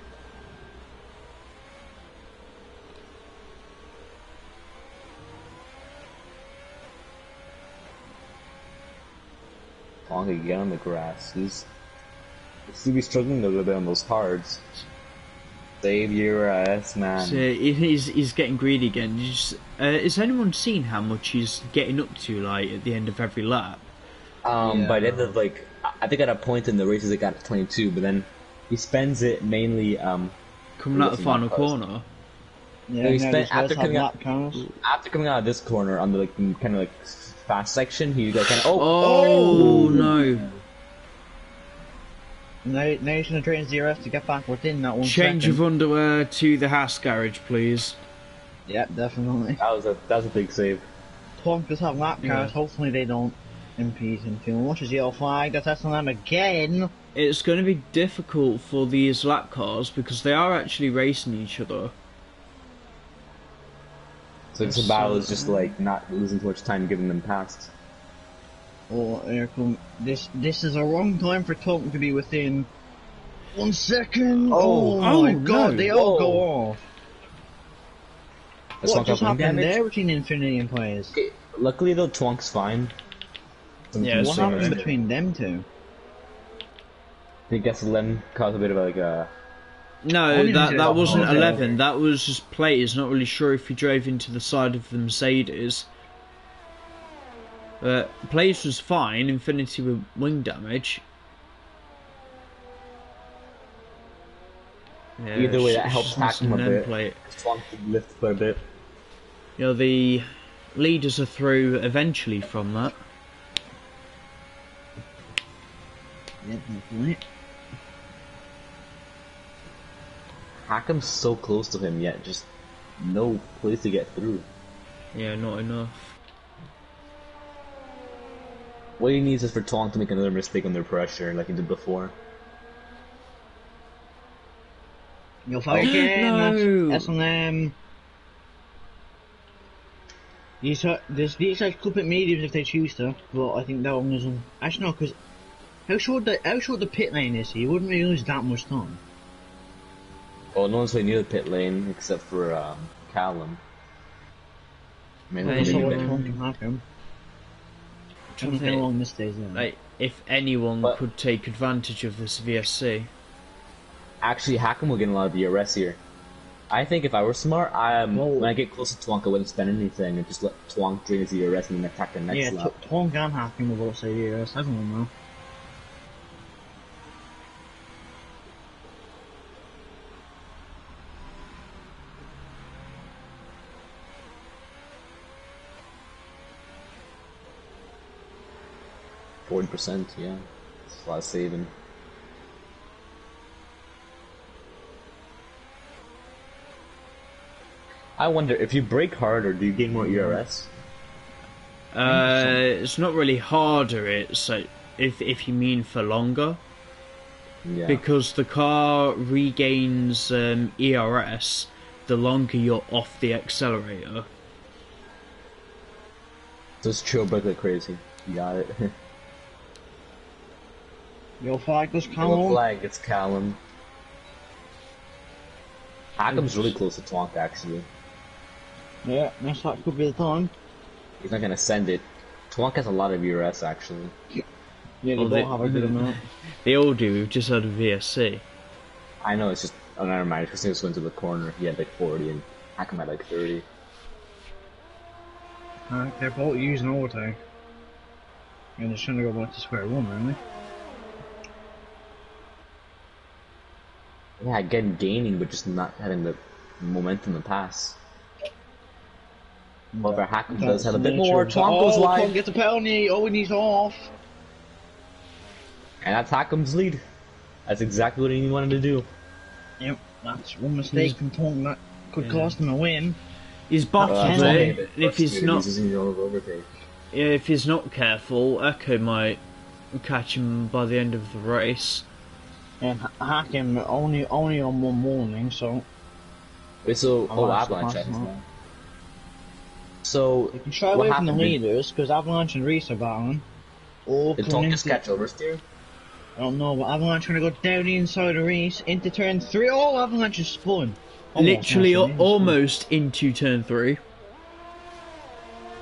Twonk again on the grass. He's struggling a little bit on those cards. Save your ass, man. So he's getting greedy again. Has anyone seen how much he's getting up to, like, at the end of every lap? By the end of, like, I think at a point in the races it got to 22, but then he spends it mainly, Coming out the final lap cars. corner. Yeah, he now spent- these guys after have coming out- lap cars. after coming out of this corner on the, like, kind of, like, fast section, he got kind of, Oh, no. Now he's going to drain his DRS to get back within that 1 Change second. of underwear to the Haas garage, please. Yep, definitely. that was a big save. Twonk does have lap cars, hopefully they don't impede him too much. As yellow flag, that's SLM again. It's going to be difficult for these lap cars because they are actually racing each other. So this battle is just, like, not losing too much time giving them past. Oh, here come. This is a wrong time for Twonk to be within 1 second. Oh. My Oh, God, no. they all Whoa. go off. Does What Twonk just have wing happened damage? there between Infinity and players? Okay, luckily though, Twonk's fine. Yeah, What so- happened between them two? I guess Lem caused a bit of like a No, Only that Mercedes wasn't have 11. That was just players. Not really sure if he drove into the side of the Mercedes. But players was fine. Infinity with wing damage. Yeah, Either way, that it's helps just hack him a missing an end bit. plate. Twonk can lift quite a bit. You know, the leaders are through eventually from that. Yep, definitely. Hackham's so close to him, yet just no place to get through. Yeah, not enough. What he needs is for Twonk to make another mistake under pressure, like he did before. You'll fight again. No. That's on them. These guys could put mediums if they choose to, but I think that one isn't. Actually, no, because how short the pit lane is, he wouldn't really lose that much time. Oh, no one's really near the pit lane except for Callum. Maybe Hey, Also, maybe what Ben. Twonk can hack him. I don't think how long this stays there. Like, if anyone But- could take advantage of this VSC. Actually, Hackham will get a lot of DRS here. I think if I were smart, Well- when I get close to Twonk, I wouldn't spend anything and just let Twonk drain his DRS and then attack the next Yeah, lap. Twonk can hack him without say yes, everyone know. %, yeah. It's a lot of saving. I wonder, if you brake harder, do you gain more ERS? It's not really harder. It's like, if you mean for longer, Yeah. because the car regains ERS the longer you're off the accelerator. Just chill brake like crazy. You got it. Your flag was Yellow Callum. flag, it's Callum. Hackham's really close to Twonk, actually. Yeah, next lap could be the time. He's not gonna send it. Twonk has a lot of ERS, actually. Yeah, they Well, both have a good amount. They all do. We've just had a VSC. I know, it's just... Oh, never mind. Because he just went to the corner. He had like 40 and Hackham had like 30. They're both using overtake. And they're trying to go back to square one, really. Yeah, again, gaining, but just not having the momentum to pass. However, Hackham does have a bit more. Twonk goes Twonk wide. gets a penalty. Oh, and he's off. And that's Hackham's lead. That's exactly what he wanted to do. Yep, that's one mistake from Twonk that could cost him a win. He's baffled it. And if he's not, He's using overtake. if he's not careful, Echo might catch him by the end of the race. And hack him only on one warning, so Wait, so Avalanche Avalanche passed has him. now. So you can try what away from the happened? leaders because Avalanche and Reese are battling. Or Did coming Twonk just into- catch oversteer? I don't know, but Avalanche trying to go down the inside of Reese into turn 3. Oh, Avalanche is spun. Literally Almost, almost into turn 3.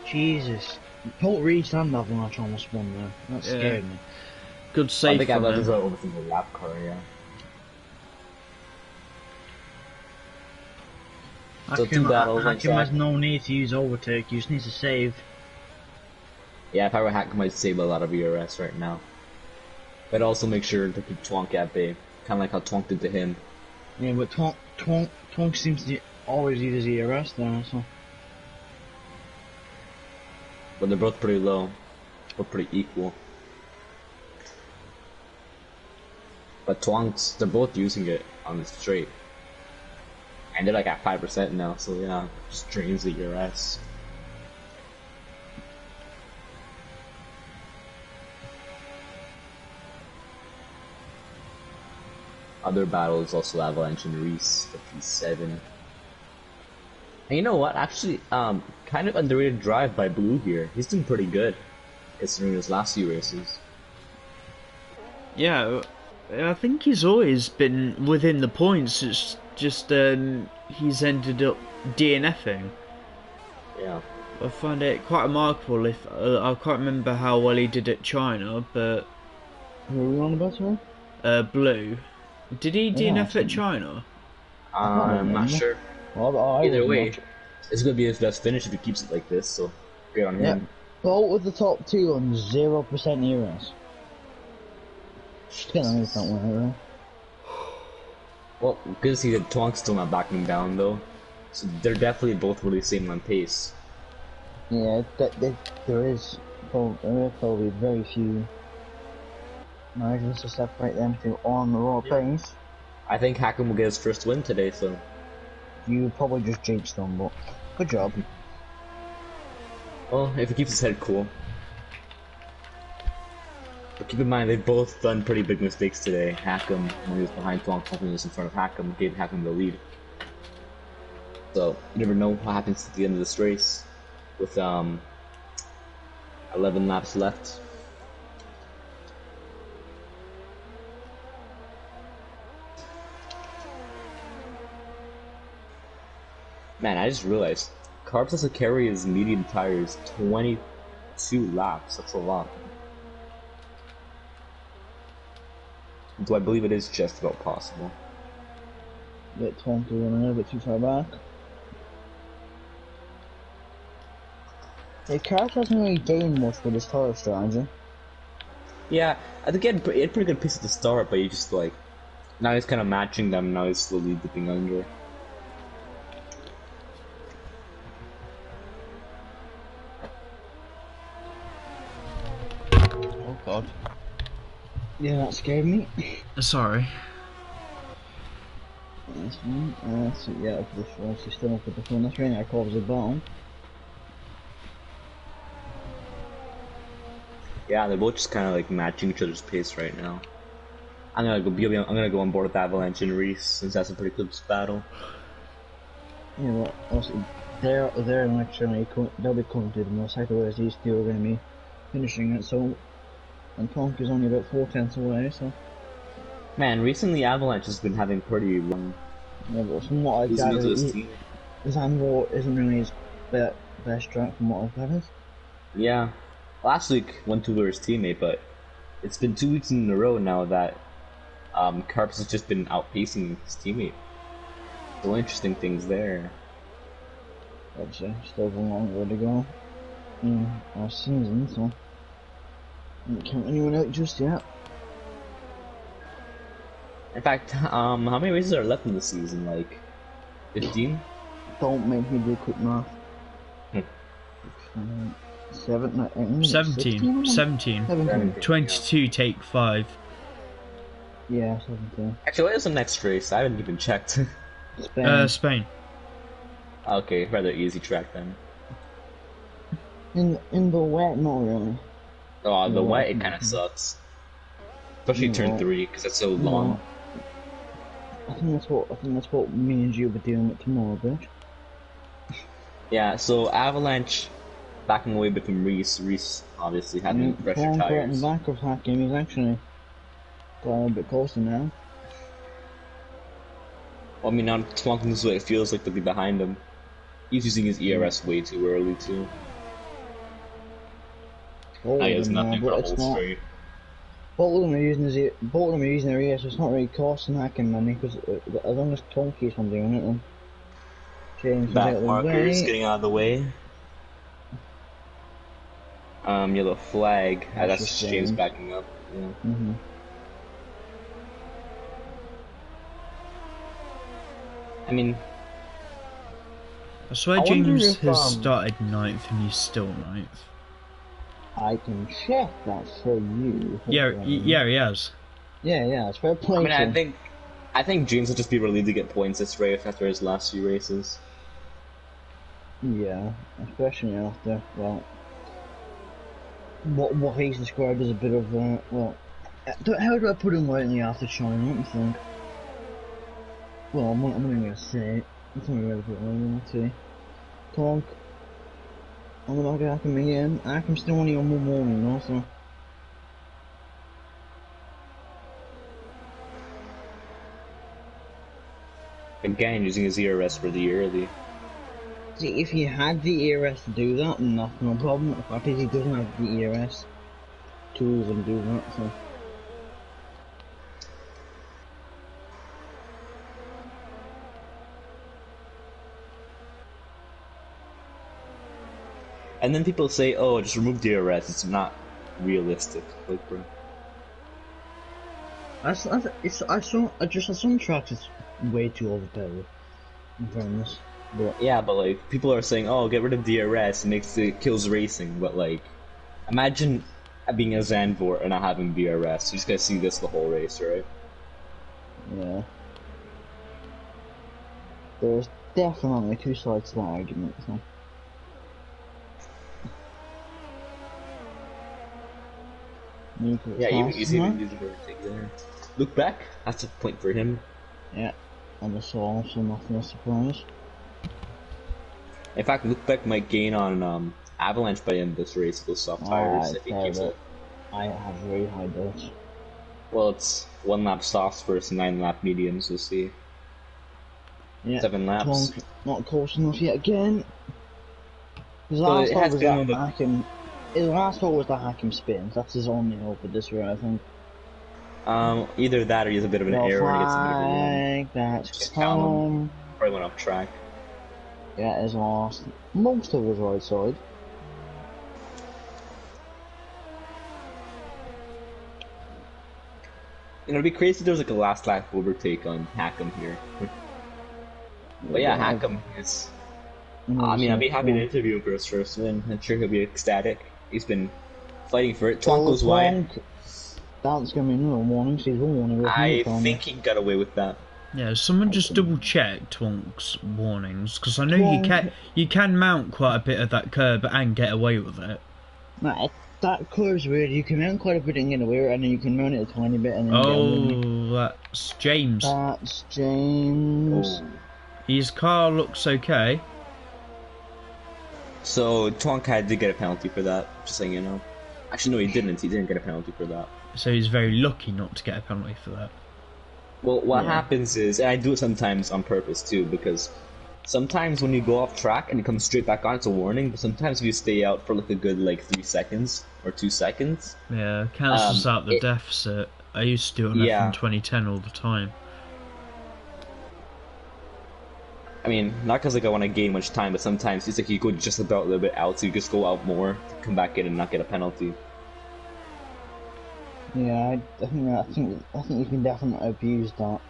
Jesus. Both Reese and Avalanche almost spun there. That Yeah. scared me. Good I save think from Avalanche is him. over from the lap car, yeah. So two battles, Hakim has exactly. no need to use overtake, you just need to save. Yeah, if I were Hackham, I'd save a lot of ERS right now. But also make sure to keep Twonk at bay. Kind of like how Twonk did to him. Yeah, but Twonk seems to always use his ERS there, so. But they're both pretty low. Both pretty equal. But they're both using it on the straight. And they're like at 5% now, so yeah, just drains the ERS. Other battles also Avalanche and Reese, 57. And you know what? Actually, kind of underrated drive by Blue here. He's doing pretty good, considering his last few races. Yeah, I think he's always been within the points. It's just he's ended up DNFing. Yeah. I find it quite remarkable. If I can't remember how well he did at China, but Who are we on about, sorry? Blue, Did he Yeah, DNF at something. China? I'm not remember. sure. Well, I Either wouldn't way, watch it. it's gonna be his best finish if he keeps it like this. So good on Yep. him. Bolt with the top two on 0% ERS. Just gonna make that one, right? Well, good to see that Tonk's still not backing down though. So they're definitely both really same on pace. Yeah, there is probably very few margins to separate them two on the raw things. I think Hackam will get his first win today. So You probably just jinxed them, but good job. well, if he keeps his head cool. But keep in mind, they've both done pretty big mistakes today. Hackam, when he was behind Tonk, Tonk was in front of Hackam, gave Hackam the lead. So, you never know what happens at the end of this race. With 11 laps left. Man, I just realized, Carbs has to carry his medium tires 22 laps. That's a lot. Do I believe it is just about possible? Bit 20 and a little bit too far back. Yeah, Cars hasn't really gained much with his tire strategy. Yeah, I think he had pretty good pace at the start, but he just like, now he's kind of matching them, now he's slowly dipping under. Oh god. Yeah, that scared me. Sorry. That's fine. So yeah, up this one, she's still up at the front. That's right, I covers the bottom. Yeah, they're both just kind of like matching each other's pace right now. I'm gonna go on board with Avalanche and Reese since that's a pretty close battle. Yeah, well, also, they're actually they'll be coming to the motorcycle, whereas these two are going to be finishing it. So, and Tonk is only about 4/10 away. So, Man, recently Avalanche has been having pretty yeah, but from what I've losing to gathered, his team. Nhrl isn't really his best track from what I've gathered. Yeah, last week went to his teammate, but it's been 2 weeks in a row now that Carps has just been outpacing his teammate. So interesting things there. Obviously, still a long way to go in our season, so don't count anyone out just yet. In fact, how many races are left in the season? Like 15? Don't make me do quick math. 17. 17. 17. 22 take 5. Yeah, 17. Actually, what is the next race? I haven't even checked. Spain. Spain. Okay, rather easy track then. In the wet, not really. Oh, the No, wet, it no. kind of sucks. Especially No. turn 3, because it's so long. I think that's what me and you will be dealing with tomorrow, bitch. Yeah, so Avalanche backing away a bit from Reese. Reese obviously having fresher Tonk right in tires. the back of that game is actually got a little bit closer now. Well, I mean, now Tonk moves away, it feels like they'll be behind him. He's using his ERS way too early too. Both He of has them nothing now, for a but it's whole not. straight. Both of them are using their ears, so it's not really costing hacking money, because as long as Tonk keeps on doing it, then James is out Back of the markers way. getting out of the way. Yellow flag. That's just James James. backing up. Yeah. I mean, I swear I wonder James if, has started 9th and he's still 9th. I can check that for you. Yeah, yeah, he has. Yeah, it's fair play. I mean, to him. I think James will just be relieved to get points this race after his last few races. Yeah, especially after, well, what he's described as a bit of, how do I put him lightly after China? Let me think. Well, I'm not even going to say it. It's only really put it let's see. Tonk. I'm not going to happen again. Hackham's still only on one morning, also. Again, using his ERS for the early. See, if he had the ERS to do that, then that's no problem. The fact is he doesn't have the ERS tools and do that, so. And then people say, "Oh, just remove DRS. It's not realistic." Like, bro. I saw some tracks it's way too overpowered. In fairness, but Yeah, but like people are saying, "Oh, get rid of DRS. It kills racing." But like, imagine being a Zandvoort and not having DRS. You just gotta see this the whole race, right? yeah, there's definitely two sides to that argument. So. Yeah, easy to overtake there. Look back. That's a point for him. Yeah, and the saw, so nothing of surprise. In fact, Look back might gain on Avalanche by the end of this race. Those soft tires. If he keeps it. I have very high doubts. Well, it's 1 lap softs versus 9 lap mediums. We'll see. Yeah, 7 laps. Tonk not close enough yet again. His Well, last it hole has was been that on Hakim. His last hole was the Hakim spins. That's his only hope at this rate, I think. Either that or he has a bit of an error and he gets a bit of a win. That's Just count him. Probably went off track. Yeah, he's lost most of his right side. You know, it'd be crazy if there was like a last lap overtake on Hakim here. But yeah, Hakim is. I mean, I'd be happy to interview him for his first win. I'm sure he'll be ecstatic. He's been fighting for it. Tonk goes wide. That's gonna be another warning. So he's warning. I think he got away with that. Yeah, someone just double check Tonk's warnings, because I know you can mount quite a bit of that curb and get away with it. Nah, that curve's weird. You can mount quite a bit and get away with it, and then you can mount it a tiny bit and then get away. That's James. That's James. Oh. His car looks okay. So Tonk did get a penalty for that, just saying you know. Actually, no, he didn't. He didn't get a penalty for that. So he's very lucky not to get a penalty for that. Well, what happens is, and I do it sometimes on purpose too, because sometimes when you go off track and it comes straight back on, it's a warning. But sometimes if you stay out for like a good 3 seconds or 2 seconds, yeah, cancels out the deficit. I used to do it on F1 2010 all the time. I mean, not because I want to gain much time, but sometimes it's like you go just about a little bit out, so you just go out more, come back in and not get a penalty. Yeah, I think you can definitely abuse that.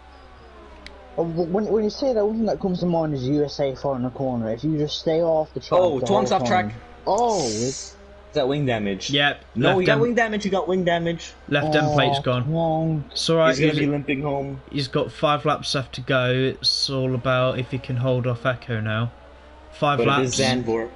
When you say that, one thing that comes to mind is USA far in the corner. If you just stay off the track. Oh, Tonk's off track. Oh, is that wing damage? Yep. No, you got wing damage. You got wing damage. Left end plate's gone. It's alright. He's gonna be limping home. He's got 5 laps left to go. It's all about if he can hold off Echo now. 5 laps. It is Zandvoort.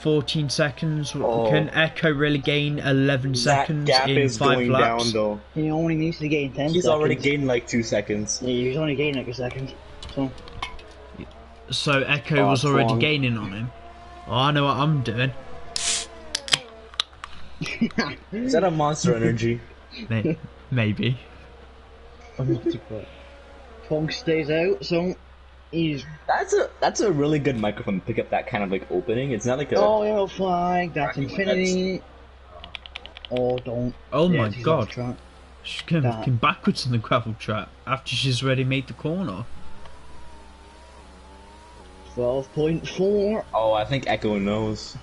14 seconds. Can Echo really gain 11 seconds gap in is 5 going laps? down, though. He only needs to gain 10 seconds. He's already gained 2 seconds. Yeah, he's only gained a second. So Echo was already gaining on him. Oh, I know what I'm doing. Is that a Monster Energy? Maybe. Tonk stays out, so he's... That's a really good microphone to pick up that kind of opening. It's not like a... Oh, yellow flag, that's infinity. Oh, don't. Oh my god. She's going backwards in the gravel trap after she's already made the corner. 12.4. Oh, I think Echo knows.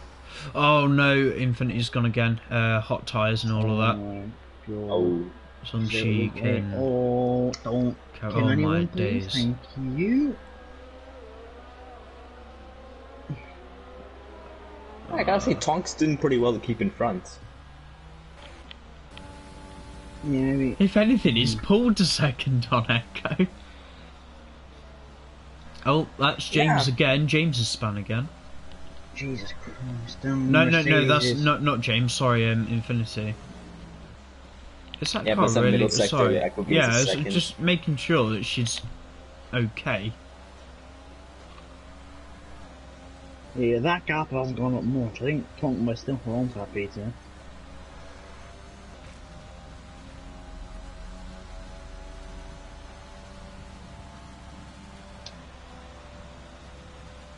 Oh no, Infinity's gone again. Hot tyres and all of that. Oh. Some chicken. Oh, don't. Oh my days. Thank you. I gotta say, Tonk's doing pretty well to keep in front. Yeah, maybe. If anything, he's pulled a second on Echo. Oh, that's James again. James is spun again. Jesus Christ. No, that's not James. Sorry, Infinity. Is that car but really? Middle sector, Sorry. Yeah, it's just making sure that she's okay. Yeah, that gap hasn't gone up much. I think Tonk might still hold on to that Peter.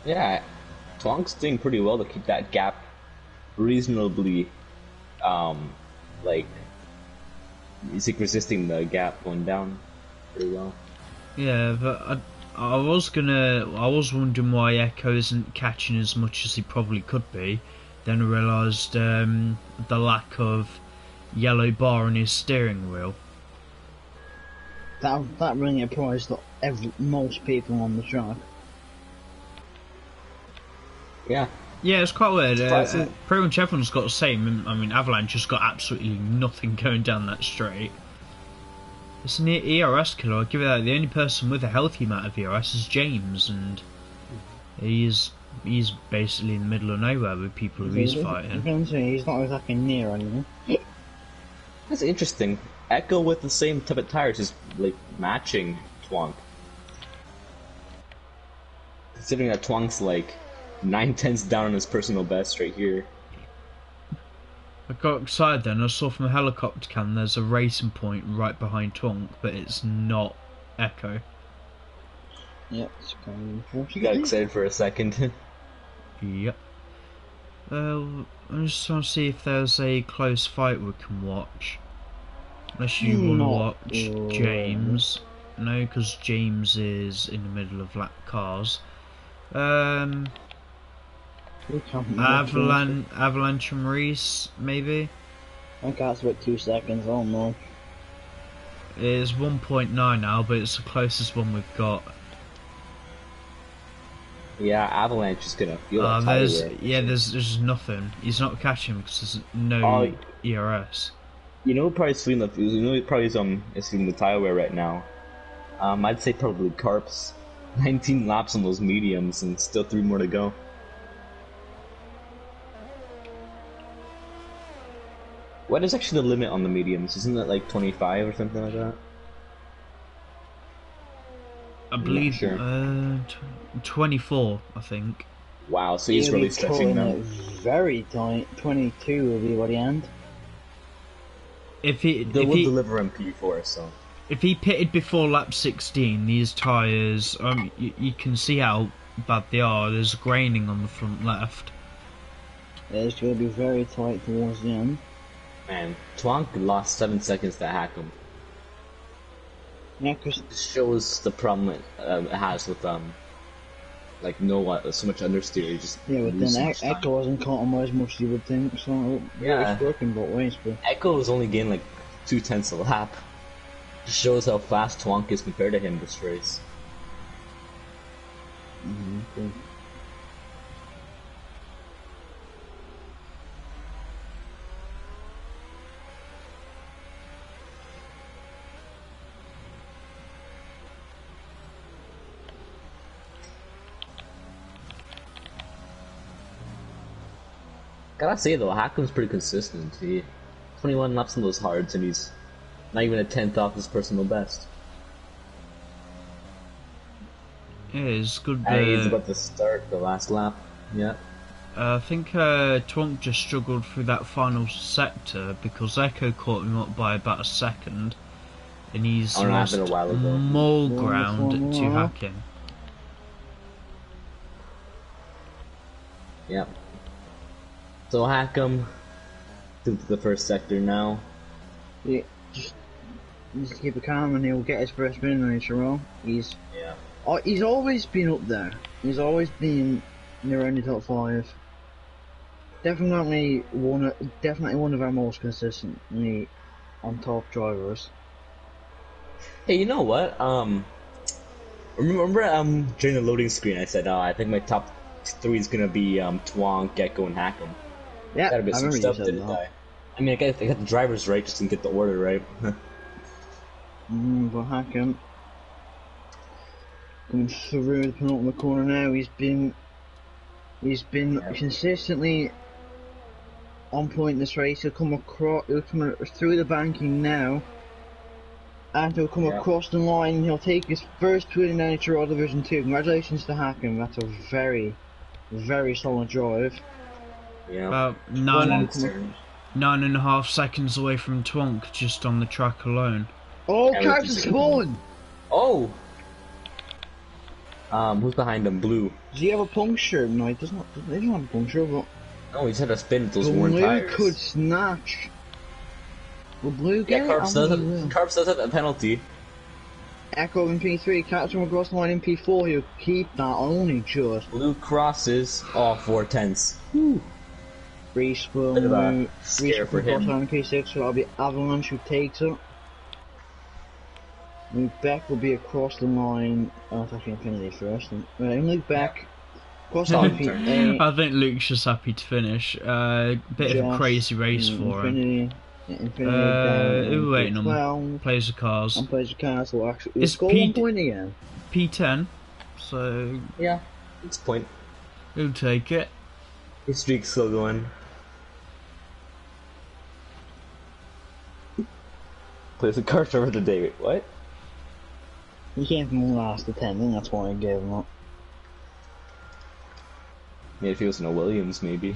Yeah, Tonk's doing pretty well to keep that gap reasonably, he's resisting the gap going down pretty well. Yeah, but I was wondering why Echo isn't catching as much as he probably could be. Then I realised the lack of yellow bar on his steering wheel. That really applies to most people on the track. Yeah. Yeah, it's quite weird. Surprising. Pretty much everyone's got the same. I mean, Avalanche has got absolutely nothing going down that straight. It's an ERS killer, I'll give it that. The only person with a healthy amount of ERS is James, and he's basically in the middle of nowhere with people who he's fighting. He's not exactly near anyone. That's interesting. Echo with the same type of tires is like matching Twonk. Considering that Twonk's like 9/10 down on his personal best right here. I got excited then, I saw from a helicopter cam there's a racing point right behind Twonk, but it's not Echo. Yep, it's kind of You got excited for a second. Yep. I'm just trying to see if there's a close fight we can watch. Unless you want to watch James. No, because James is in the middle of lap cars. Avalanche and Reese, maybe? I think that's about 2 seconds, I don't know. It's 1.9 now, but it's the closest one we've got. Yeah, Avalanche is gonna feel that there's nothing. He's not catching because there's no ERS. You know, probably feeling the. You know, probably is feeling the tire wear right now. I'd say probably Carps. 19 laps on those mediums, and still 3 more to go. What is actually the limit on the mediums? Isn't that like 25 or something like that? I believe 24, I think. Wow, so he's really stretching them. Very tight. 22 will be by the end. They will deliver him P4, so. If he pitted before lap 16, these tyres, you can see how bad they are. There's graining on the front left. It's going to be very tight towards the end. Man, Twonk lost 7 seconds to Hackham. Yeah, because this shows the problem it has with like so much understeer. Just but then Echo hasn't caught him as much as you would think. So it's working both ways. But Echo has only gained like 0.2 a lap. Just shows how fast Twonk is compared to him this race. Cool. Gotta say though, Hackham's pretty consistent. He 21 laps on those hards, and he's not even a 10th off his personal best. Yeah, it's good. And he's about to start the last lap. Yeah. I think Twonk just struggled through that final sector because Echo caught him up by about a second, and he's lost more ground to Hacking. Yep. So Hackham into the first sector now. Yeah, just keep it calm and he'll get his first win in Nhrl. He's always been up there. He's always been around the top 5. Definitely one of our most consistently on top drivers. Hey, you know what? Remember during the loading screen I said I think my top 3 is gonna be Twonk, Echo, and Hackham. Yeah, got a bit some stuff, didn't I? I mean, I got the drivers right, just didn't get the order right. But Hackham coming through the penultimate corner now. He's been consistently on point in this race. He'll come through the banking now, and he'll come across the line. He'll take his first win in Nhrl Division 2. Congratulations to Hackham. That's a very, very solid drive. Yeah. About 9.5 seconds away from Twonk, just on the track alone. Oh, Carps has spawned! Oh! Who's behind him? Blue. Does he have a puncture? No, he doesn't have a puncture, but... No, he's had a spin with those worn tires. Blue could snatch. Will Blue get it? Carps does have a penalty. Echo in P3, catch him across the line in P4, he'll keep that only just. Blue crosses, 4/10. Whew. Reese Bit of a will scare for cross him. on K6, so that'll be Avalanche who takes it. Luke Beck will be across the line. Oh, it's actually Infinity first. Luke Beck, cross the line, feet I think Luke's just happy to finish. Bit of a crazy race for him. Infinity down Who on waiting on? P12. Plays the cars. And plays the cars, so actually we'll It's score P- 1 point again. P10, so Yeah, it's a point. he'll take it. His streak's still going. Plays the cart over the day. Wait, what? He came from the last attending, that's why I gave him up. Maybe if he was in a Williams, maybe.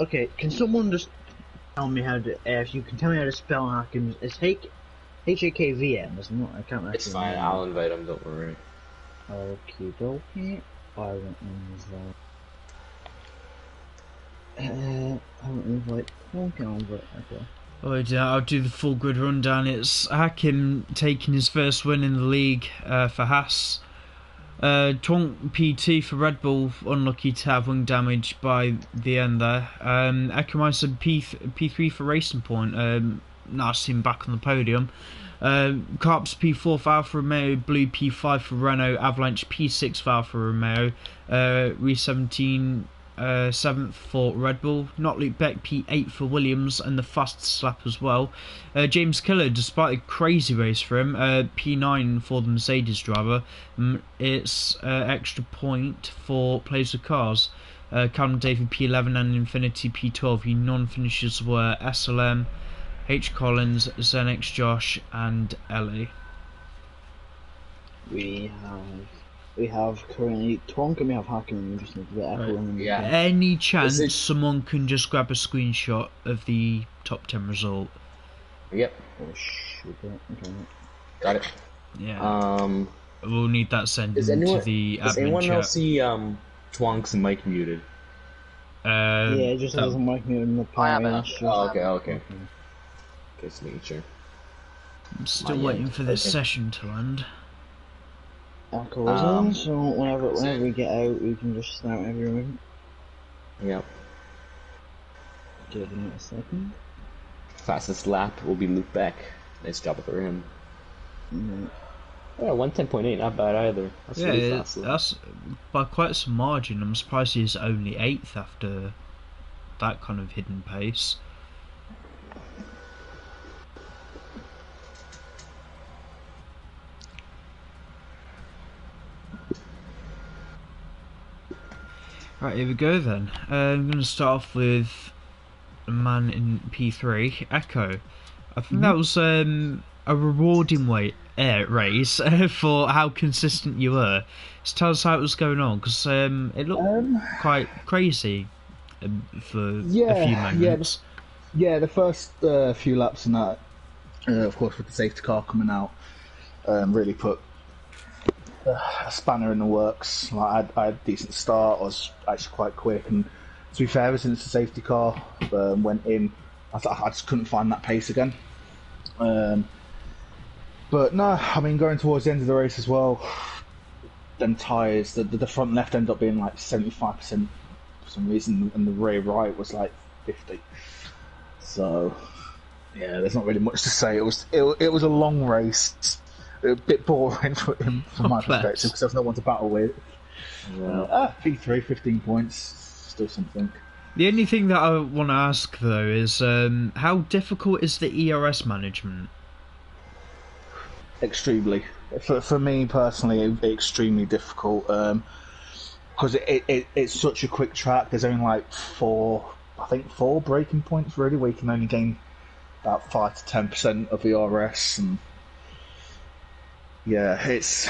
Okay, can someone just tell me how to, if you can tell me how to spell Hackins, it's H-A-K-V-M, isn't it? I can't actually It's fine, remember. I'll invite him, don't worry. Okie dokie, I won't invite. I won't invite. Okay, I'll invite. Okay. Oh, yeah, I'll do the full grid rundown. It's Hakim taking his first win in the league for Haas. Twonk PT for Red Bull, unlucky to have wing damage by the end there. Ekamaiser P3 for Racing Point, nice to see him back on the podium. Carps P4 for Alfa Romeo, Blue P5 for Renault, Avalanche P6 for Alfa Romeo, Re17 7th for Red Bull, Not Luke Beck P8 for Williams, and the fastest lap as well. James Killer, despite a crazy race for him, P9 for the Mercedes driver. It's extra point for plays of cars. Callum David P11 and Infinity P12. Your non-finishers were SLM, H Collins, Zenix Josh, and Ellie. We have currently Twonk and we have Hakim. We just need to get everyone. Yeah. Any chance someone can just grab a screenshot of the top 10 result? Yep. Oh shit! Okay. Got it. Yeah. We'll need that sent Does into the does admin anyone chat. else see Twonk's mic muted? Yeah, it just doesn't make me in the party. Okay. Just making sure. I'm still waiting for this session to end. So whenever we get out, we can just start everyone. Yep. Give it a second. Fastest lap will be Luke Beck. Nice job for him. Mm-hmm. Yeah, 110.8, not bad either. That's Yeah, really fast. that's by quite some margin. I'm surprised he's only 8th after that kind of hidden pace. Right, here we go then. I'm going to start off with a man in P3, Echo. I think that was a rewarding race for how consistent you were. Just tell us how it was going on, because it looked quite crazy for a few moments. Yeah, the first few laps and that, of course, with the safety car coming out, really put a spanner in the works. Like, I had a decent start. I was actually quite quick, and to be fair, ever since the safety car went in, I just couldn't find that pace again. But no, I mean, going towards the end of the race as well, them tyres, the front left ended up being like 75% for some reason, and the rear right was like 50. So yeah, there's not really much to say. It was a long race. A bit boring from my perspective, because there's no one to battle with. Yeah. P3, 15 points, still something. The only thing that I want to ask though is how difficult is the ERS management? Extremely. For me personally, extremely difficult. Because it's such a quick track. There's only like four braking points really, where you can only gain about 5 to 10% of the ERS, and yeah, there's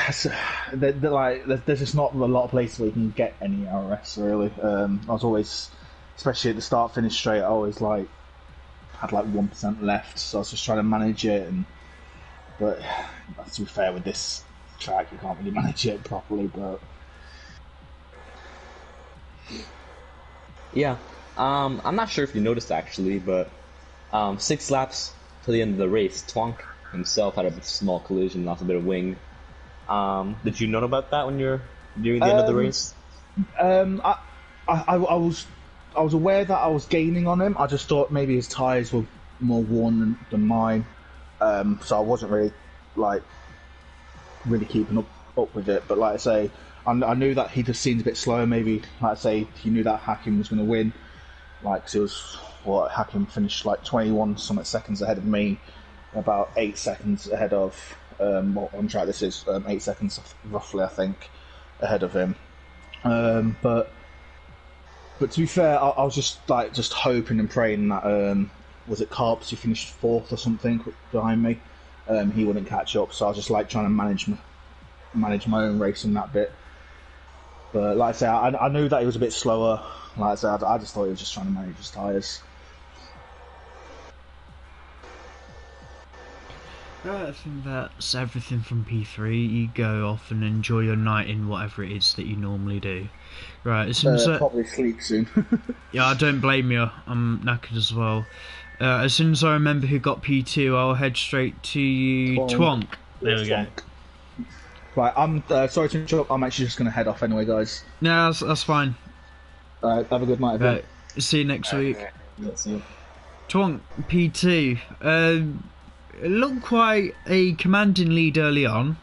just not a lot of places where you can get any RS really. I was always, especially at the start finish straight, I always had 1% left, so I was just trying to manage it. But to be fair, with this track, you can't really manage it properly. But yeah, I'm not sure if you noticed actually, but 6 laps to the end of the race, Twonk himself had a small collision, lost a bit of wing. Did you know about that when you're nearing the end of the race? I, I was aware that I was gaining on him. I just thought maybe his tyres were more worn than mine, so I wasn't really like really keeping up with it. But like I say, I knew that he just seemed a bit slower. Maybe like I say, he knew that Hakim was going to win. Like 'cause it was Hakim finished like 21 something seconds ahead of me, about 8 seconds ahead of on track. This is 8 seconds roughly, I think, ahead of him. But to be fair, I was just hoping and praying that was it Carps who finished fourth or something behind me. He wouldn't catch up, so I was just like trying to manage my own race in that bit. But like I say, I knew that he was a bit slower. Like I said, I just thought he was just trying to manage his tyres. I think that's everything from P3. You go off and enjoy your night in whatever it is that you normally do. Right, as soon as probably sleep soon. yeah, I don't blame you. I'm knackered as well. As soon as I remember who got P2, I'll head straight to you, Twonk. There we go. Right, I'm sorry to interrupt. I'm actually just going to head off anyway, guys. No, that's fine. Alright, have a good night, everyone. Right, see you next week. Yeah, see you. Twonk, P2. It looked quite a commanding lead early on,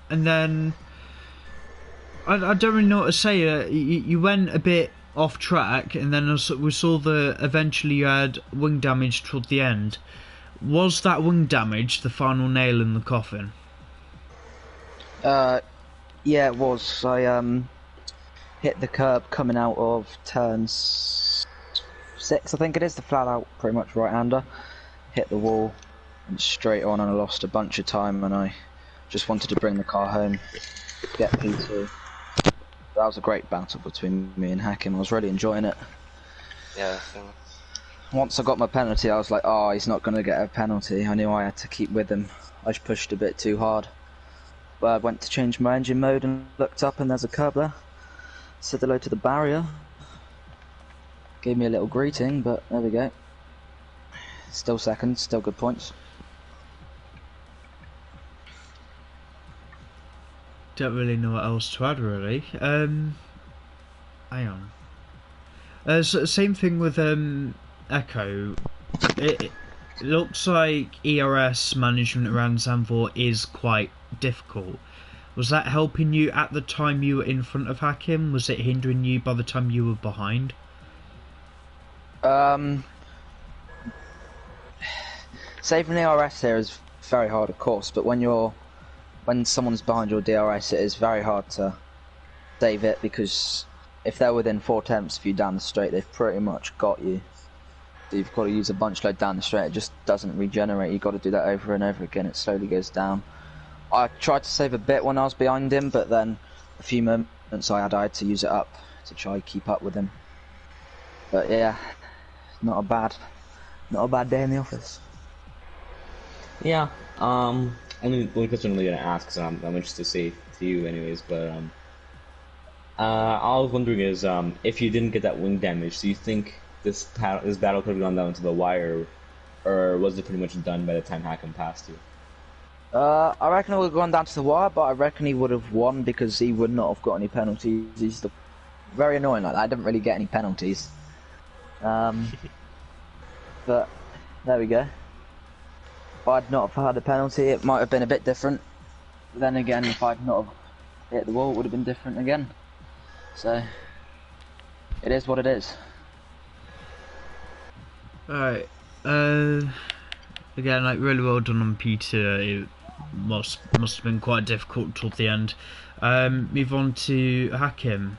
and then I don't really know what to say. You went a bit off track, and then we saw that eventually you had wing damage toward the end. Was that wing damage the final nail in the coffin? Yeah, it was. I hit the curb coming out of turn 6, I think it is, the flat out, pretty much right-hander. Hit the wall. Straight on, and I lost a bunch of time, and I just wanted to bring the car home, get P2. That was a great battle between me and Hakim. I was really enjoying it. Yeah. Once I got my penalty, I was like, oh, he's not going to get a penalty. I knew I had to keep with him. I just pushed a bit too hard. But I went to change my engine mode and looked up, and there's a curb there. Said hello to the barrier. Gave me a little greeting, but there we go. Still second, still good points. Don't really know what else to add, really. Hang on. So same thing with Echo. It looks like ERS management around Zandvoort is quite difficult. Was that helping you at the time you were in front of Hakim? Was it hindering you by the time you were behind? Saving the DRS here is very hard, of course, but when someone's behind your DRS, it is very hard to save it, because if they're within 4 tenths of you down the straight, they've pretty much got you. So you've got to use a bunch load down the straight. It just doesn't regenerate. You've got to do that over and over again. It slowly goes down. I tried to save a bit when I was behind him, but then a few moments I had to use it up to try and keep up with him. But yeah, not a bad day in the office. Yeah. Only question I'm really gonna ask, because I'm interested to say to you anyways. But I was wondering is if you didn't get that wing damage, do you think this battle could have gone down to the wire, or was it pretty much done by the time Hakim passed you? I reckon it would have gone down to the wire, but I reckon he would have won because he would not have got any penalties. He's very annoying like that. I didn't really get any penalties. But there we go. If I'd not have had a penalty, it might have been a bit different. But then again, if I'd not have hit the wall, it would have been different again. So, it is what it is. Alright, again, like, really well done on P2. It must have been quite difficult toward the end. Move on to Hakim.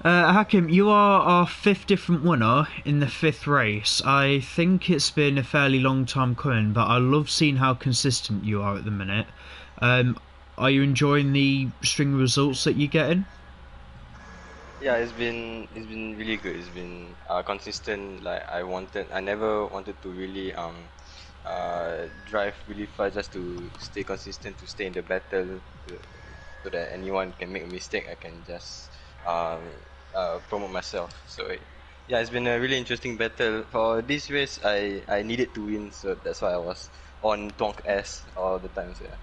Hakim, you are our 5th different winner in the 5th race. I think it's been a fairly long time coming, but I love seeing how consistent you are at the minute. Are you enjoying the string of results that you're getting? Yeah, it's been really good. It's been consistent. Like I never wanted to really drive really fast, just to stay consistent, to stay in the battle, so that anyone can make a mistake, I can just promote myself. So yeah, it's been a really interesting battle. For this race, I needed to win, so that's why I was on Tonk S all the time. So yeah.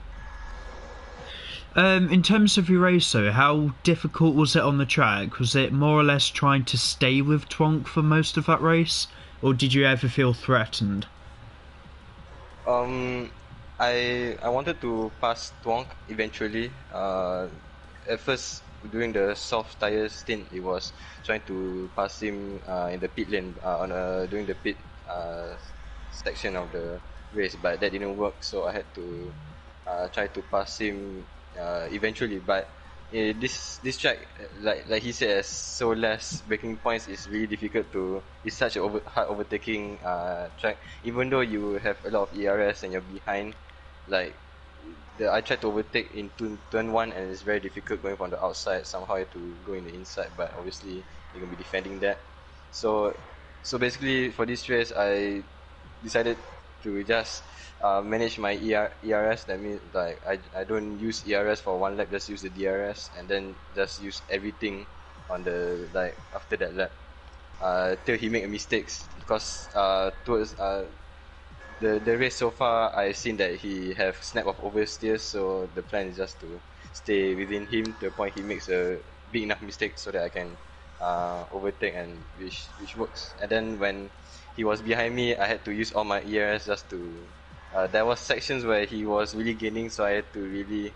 In terms of your race, though, how difficult was it on the track? Was it more or less trying to stay with Twonk for most of that race, or did you ever feel threatened? Um, I wanted to pass Twonk eventually. At first during the soft tire stint, it was trying to pass him in the pit lane during the pit section of the race, but that didn't work. So I had to try to pass him eventually. But this track, like he says, so less braking points is really difficult to. It's such a hard overtaking track. Even though you have a lot of ERS and you're behind, like I tried to overtake in turn one, and it's very difficult going from the outside. Somehow I have to go in the inside, but obviously you're gonna be defending that. So basically for this race, I decided to just manage my ERS. That means like I don't use ERS for one lap, just use the DRS, and then just use everything on the like after that lap till he make mistakes, because towards the race so far, I've seen that he have snap of oversteers, so the plan is just to stay within him to the point he makes a big enough mistake so that I can overtake, and which works. And then when he was behind me, I had to use all my ERS just to. There was sections where he was really gaining, so I had to really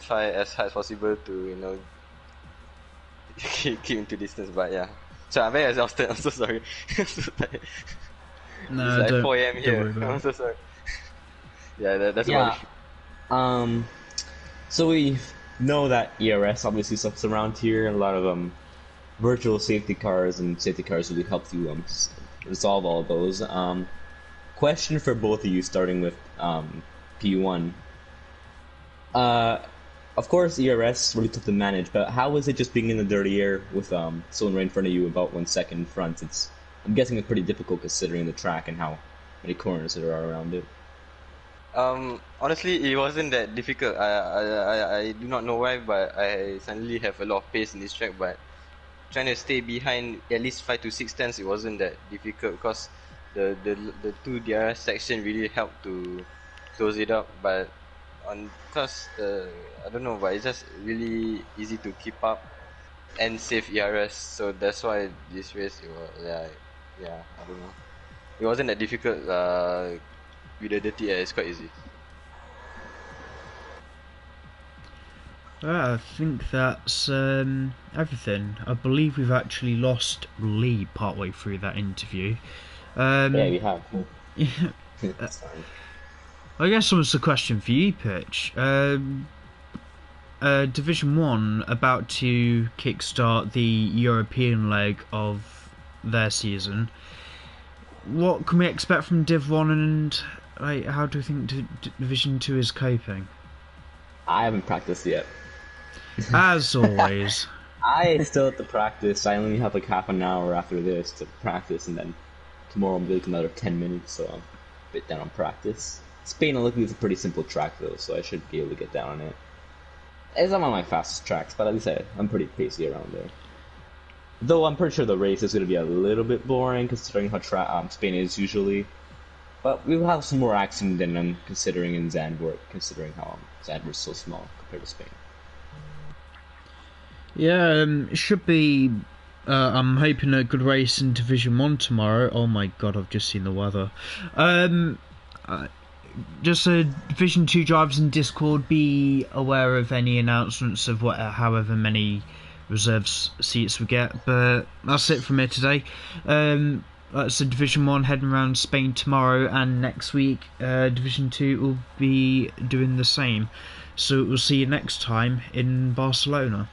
try as hard as possible to keep him to distance. But yeah, so I'm very exhausted. I'm so sorry. I'm so tired. No, it's like don't, 4 a.m. don't here. worry about I'm it. so sorry. Yeah, that's Yeah. about it. So we know that ERS obviously sucks around here. A lot of virtual safety cars and safety cars really help you resolve all those. Question for both of you, starting with P1. Of course, ERS really tough to manage, but how is it just being in the dirty air with someone right in front of you about 1 second in front? I'm guessing it's pretty difficult considering the track and how many corners there are around it. Honestly, it wasn't that difficult. I do not know why, but I suddenly have a lot of pace in this track. But trying to stay behind at least 5 to 6 tenths, it wasn't that difficult because the two DRS section really helped to close it up. But because I don't know, but it's just really easy to keep up and save ERS. So that's why this race it was I don't know. It wasn't that difficult. With the dirty air, it's quite easy. I think that's everything. I believe we've actually lost Lee partway through that interview. Yeah, we have. Yeah, That's fine. I guess that was the question for you, Pitch. Division 1 about to kickstart the European leg of their season. What can we expect from Div 1, and how do you think Division 2 is coping? I haven't practiced yet. As always. I still have to practice. I only have like half an hour after this to practice, and then tomorrow I'm doing another 10 minutes, so I'm a bit down on practice. Spain, luckily, is a pretty simple track though, so I should be able to get down on it. It's not one of my fastest tracks, but like I said, I'm pretty pacey around there. Though I'm pretty sure the race is going to be a little bit boring considering how Spain is usually. But we will have some more action than I'm considering in Zandvoort, considering how Zandvoort is so small compared to Spain. Yeah, it should be. I'm hoping a good race in Division 1 tomorrow. Oh my god, I've just seen the weather. Just Division 2 drivers in Discord, be aware of any announcements of however many reserves seats we get. But that's it from here today. So Division 1 heading around Spain tomorrow, and next week Division 2 will be doing the same. So we'll see you next time in Barcelona.